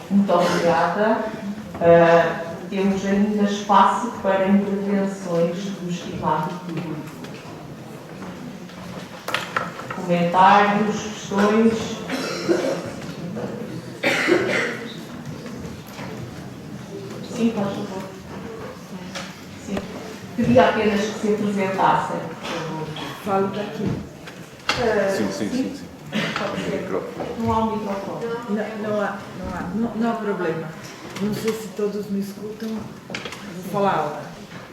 Muito obrigada. Temos ainda espaço para intervenções do estimado público. Comentários, questões? Sim, faz favor. Sim. Queria apenas que se apresentassem. Falo daqui. Sim. Pode ser. Não há um microfone. Não há problema. Não sei se todos me escutam. Vou falar agora.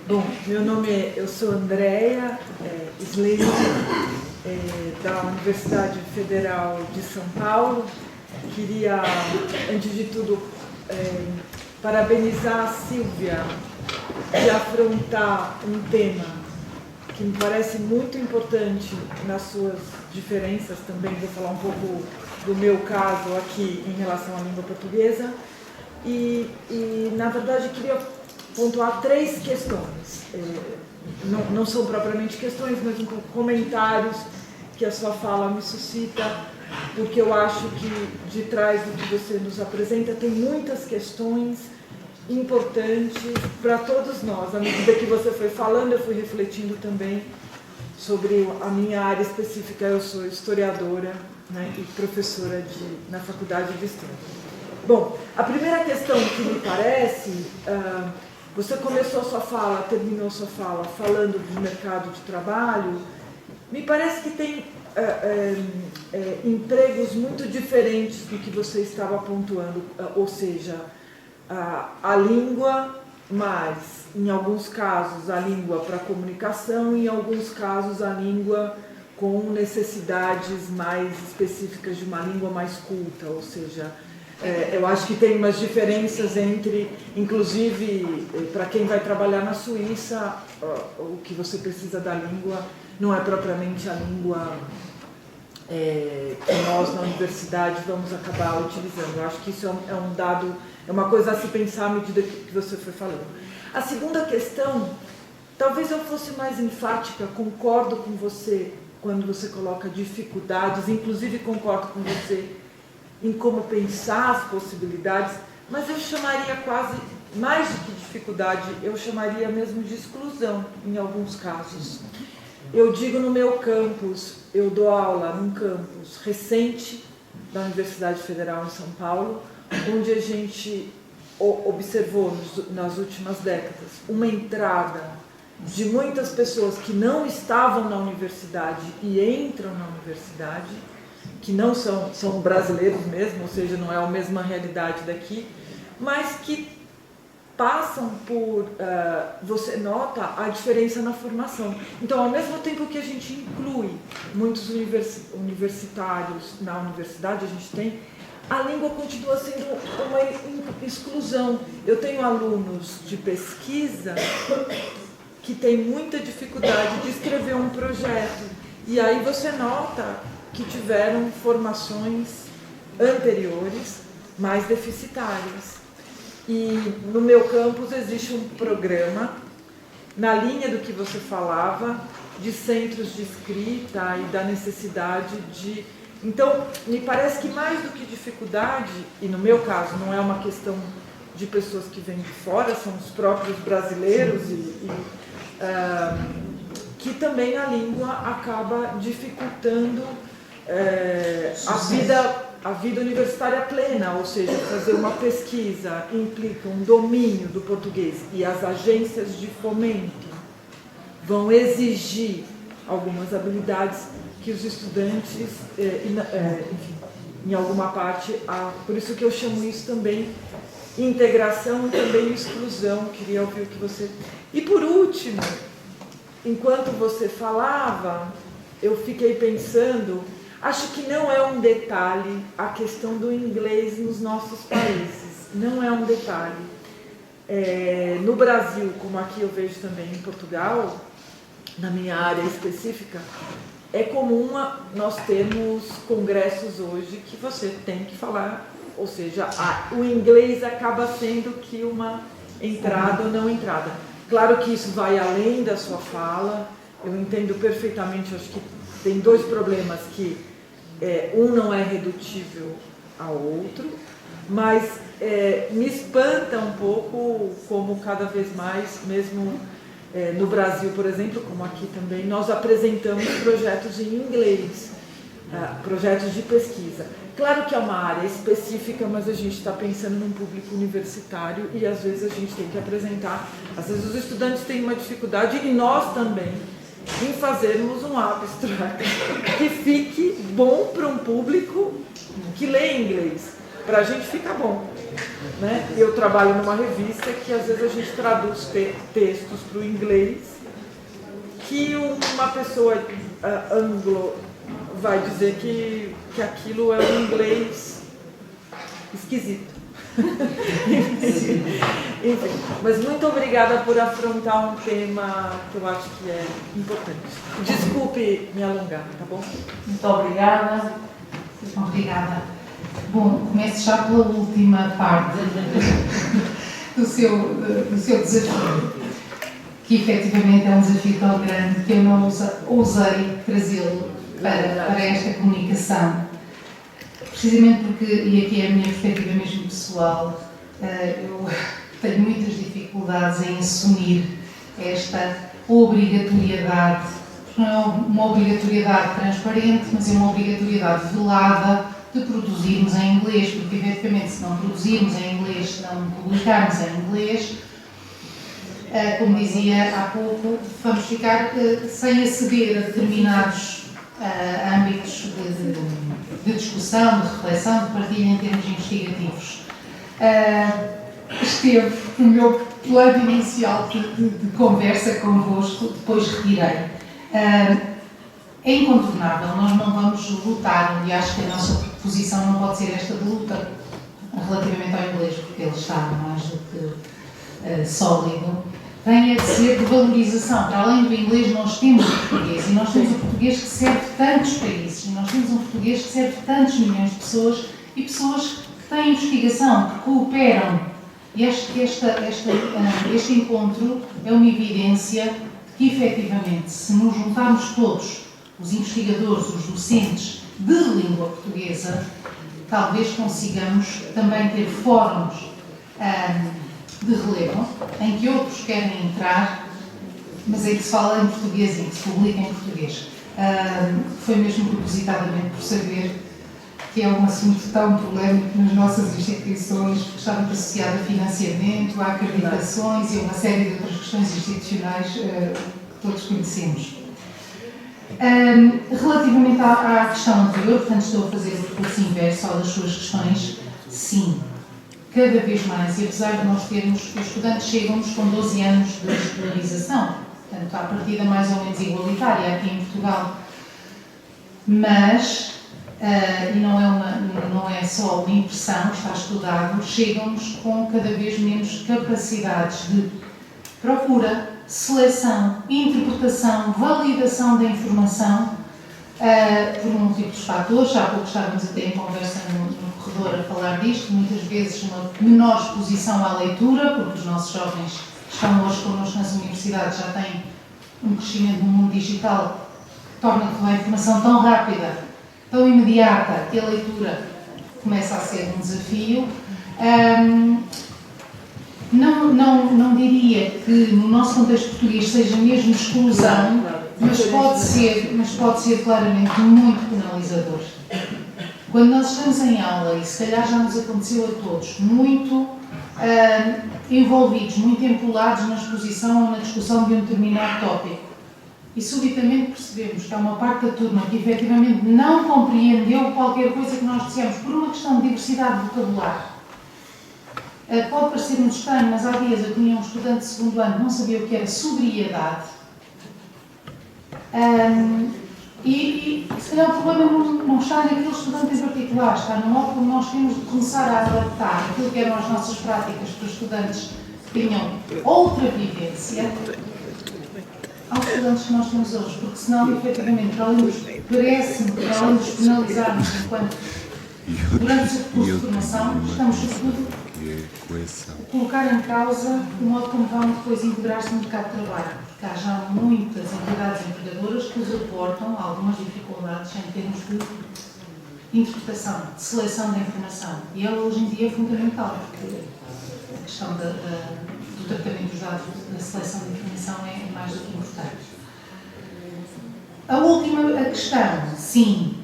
Bom, eu sou Andréia Slein, da Universidade Federal de São Paulo. Queria, antes de tudo, parabenizar a Sílvia de afrontar um tema que me parece muito importante nas suas diferenças também, vou falar um pouco do meu caso aqui em relação à língua portuguesa, e na verdade queria pontuar 3 questões, não são propriamente questões, mas um pouco comentários que a sua fala me suscita, porque eu acho que de trás do que você nos apresenta tem muitas questões importantes para todos nós. À medida que você foi falando, eu fui refletindo também sobre a minha área específica. Eu sou historiadora, né, e professora na Faculdade de História. Bom, a primeira questão que me parece, você começou a sua fala, terminou a sua fala falando de mercado de trabalho, me parece que tem empregos muito diferentes do que você estava pontuando, ou seja, a língua, mas em alguns casos a língua para comunicação, em alguns casos a língua com necessidades mais específicas de uma língua mais culta, ou seja, eu acho que tem umas diferenças entre, inclusive, para quem vai trabalhar na Suíça, o que você precisa da língua não é propriamente a língua que nós na universidade vamos acabar utilizando. Eu acho que isso é um dado, é uma coisa a se pensar à medida que você foi falando. A segunda questão, talvez eu fosse mais enfática, concordo com você quando você coloca dificuldades, inclusive concordo com você em como pensar as possibilidades, mas eu chamaria quase, mais do que dificuldade, eu chamaria mesmo de exclusão em alguns casos. Eu digo no meu campus, eu dou aula num campus recente da Universidade Federal em São Paulo, onde a gente observou nas últimas décadas uma entrada de muitas pessoas que não estavam na universidade e entram na universidade, que não são brasileiros mesmo, ou seja, não é a mesma realidade daqui, mas que passam por, você nota a diferença na formação. Então, ao mesmo tempo que a gente inclui muitos universitários na universidade, a gente tem, a língua continua sendo uma exclusão. Eu tenho alunos de pesquisa que têm muita dificuldade de escrever um projeto, e aí você nota que tiveram formações anteriores mais deficitárias. E no meu campus existe um programa, na linha do que você falava, de centros de escrita e da necessidade de... Então, me parece que mais do que dificuldade, e no meu caso não é uma questão de pessoas que vêm de fora, são os próprios brasileiros, que também a língua acaba dificultando a vida universitária plena, ou seja, fazer uma pesquisa implica um domínio do português, e as agências de fomento vão exigir algumas habilidades que os estudantes, enfim, em alguma parte, por isso que eu chamo isso também integração e também exclusão. Queria ouvir o que você... E por último, enquanto você falava, eu fiquei pensando, acho que não é um detalhe a questão do inglês nos nossos países, não é um detalhe. No Brasil, como aqui eu vejo também em Portugal, na minha área específica, é comum nós termos congressos hoje que você tem que falar, ou seja, o inglês acaba sendo que uma entrada ou não entrada. Claro que isso vai além da sua fala, eu entendo perfeitamente, acho que tem dois problemas que um não é redutível ao outro, mas me espanta um pouco como cada vez mais, mesmo no Brasil, por exemplo, como aqui também, nós apresentamos projetos em inglês, projetos de pesquisa. Claro que é uma área específica, mas a gente está pensando num público universitário e às vezes a gente tem que apresentar, às vezes os estudantes têm uma dificuldade, e nós também, em fazermos um abstract que fique bom para um público que lê inglês. Para a gente fica bom, né? Eu trabalho numa revista que às vezes a gente traduz textos para o inglês que uma pessoa anglo vai dizer que aquilo é um inglês esquisito. Enfim, mas muito obrigada por afrontar um tema que eu acho que é importante. Desculpe me alongar, tá bom? Muito obrigada. Obrigada. Bom, começo já pela última parte do seu desafio, que efetivamente é um desafio tão grande que eu não ousei trazê-lo para esta comunicação. Precisamente porque, e aqui é a minha perspectiva mesmo pessoal, eu tenho muitas dificuldades em assumir esta obrigatoriedade, porque não é uma obrigatoriedade transparente, mas é uma obrigatoriedade velada de produzirmos em inglês, porque efetivamente se não produzirmos em inglês, se não publicarmos em inglês, como dizia há pouco, vamos ficar sem aceder a determinados âmbitos de discussão, de reflexão, de partilha em termos investigativos. Esteve no meu plano inicial de conversa convosco, depois retirei. É incontornável, nós não vamos lutar, e acho que a nossa posição não pode ser esta de luta relativamente ao inglês, porque ele está mais do que sólido. Tem a de ser de valorização. Para além do inglês, nós temos o português, e nós temos o português que serve tantos países, e nós temos um português que serve tantos milhões de pessoas, e pessoas que têm investigação, que cooperam. E acho que este encontro é uma evidência de que, efetivamente, se nos juntarmos todos, os investigadores, os docentes de língua portuguesa, talvez consigamos também ter fóruns de relevo, em que outros querem entrar, mas em que se fala em português e em que se publica em português. Foi mesmo propositadamente por saber que é um assunto tão polémico nas nossas instituições, que está muito associado a financiamento, a acreditações e a uma série de outras questões institucionais que todos conhecemos. Relativamente à questão anterior, portanto estou a fazer o percurso inverso ao das suas questões, sim. Cada vez mais, e apesar de nós termos, os estudantes chegam-nos com 12 anos de escolarização, portanto, à partida mais ou menos igualitária aqui em Portugal, mas, e não é só uma impressão, está estudado, chegam-nos com cada vez menos capacidades de procura, seleção, interpretação, validação da informação, por múltiplos fatores. Há pouco estávamos até em conversa no corredor a falar disto, muitas vezes uma menor exposição à leitura, porque os nossos jovens que estão hoje connosco nas universidades já têm um crescimento no mundo digital que torna toda a informação tão rápida, tão imediata, que a leitura começa a ser um desafio. Não diria que no nosso contexto português seja mesmo exclusão, mas pode ser claramente muito penalizador. Quando nós estamos em aula, e se calhar já nos aconteceu a todos, muito envolvidos, muito empolados na exposição ou na discussão de um determinado tópico, e subitamente percebemos que há uma parte da turma que efetivamente não compreendeu qualquer coisa que nós dissemos por uma questão de diversidade de vocabulário. Pode parecer muito estranho, mas há dias eu tinha um estudante de segundo ano que não sabia o que era sobriedade. E se calhar o problema não está naquele estudante em particular, está no modo como nós temos de começar a adaptar aquilo que eram as nossas práticas para os estudantes que tinham outra vivência aos estudantes que nós temos hoje, porque senão, efetivamente, parece-me que para além de os penalizarmos enquanto durante o percurso de formação, estamos sobretudo a colocar em causa o modo como vão depois integrar-se no mercado de trabalho, porque há já muitas entidades empregadoras que reportam algumas dificuldades em termos de interpretação, de seleção da informação, e ela hoje em dia é fundamental, porque a questão do tratamento dos dados, da seleção da informação é mais do que importante. A última questão, sim,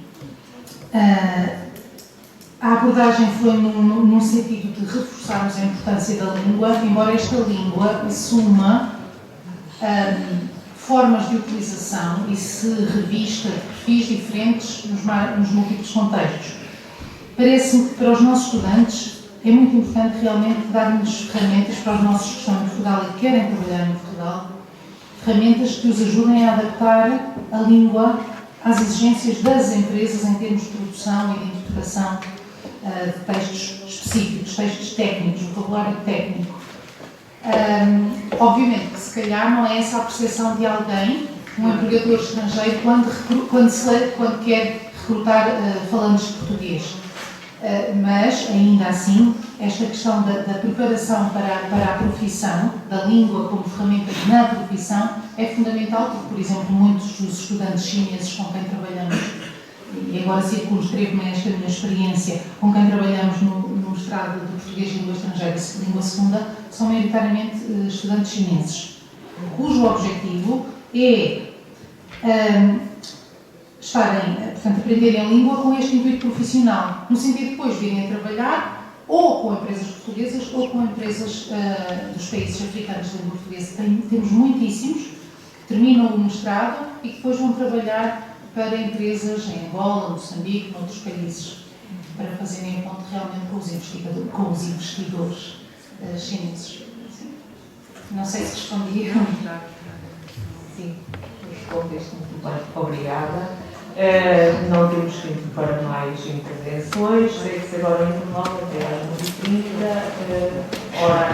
a abordagem foi num sentido de reforçarmos a importância da língua, embora esta língua assuma formas de utilização e se revista de perfis diferentes nos múltiplos contextos. Parece-me que para os nossos estudantes é muito importante realmente darmos ferramentas para os nossos que estão em Portugal e que querem trabalhar em Portugal, ferramentas que os ajudem a adaptar a língua às exigências das empresas em termos de produção e de interpretação de textos específicos, textos técnicos, vocabulário técnico. Obviamente que se calhar não é essa a percepção de alguém, um empregador estrangeiro, quando quer recrutar falantes de português. Mas, ainda assim, esta questão da preparação para a profissão, da língua como ferramenta na profissão, é fundamental, porque, por exemplo, muitos dos estudantes chineses com quem trabalhamos, e agora circunscrevo-me esta minha experiência, com quem trabalhamos no mestrado de português e língua estrangeira e língua segunda, são maioritariamente estudantes chineses, cujo objetivo é portanto, aprenderem a língua com este intuito profissional, no sentido de depois virem a trabalhar ou com empresas portuguesas ou com empresas dos países africanos de língua portuguesa. Temos muitíssimos que terminam o mestrado e que depois vão trabalhar para empresas em Angola, Moçambique, noutros países, para fazerem a ponte realmente com os investidores chineses. Sim. Não sei se respondiam. Sim. Contexto muito bem, obrigada. Não temos tempo para mais intervenções. Sei que agora intervalo até às 9h30, hora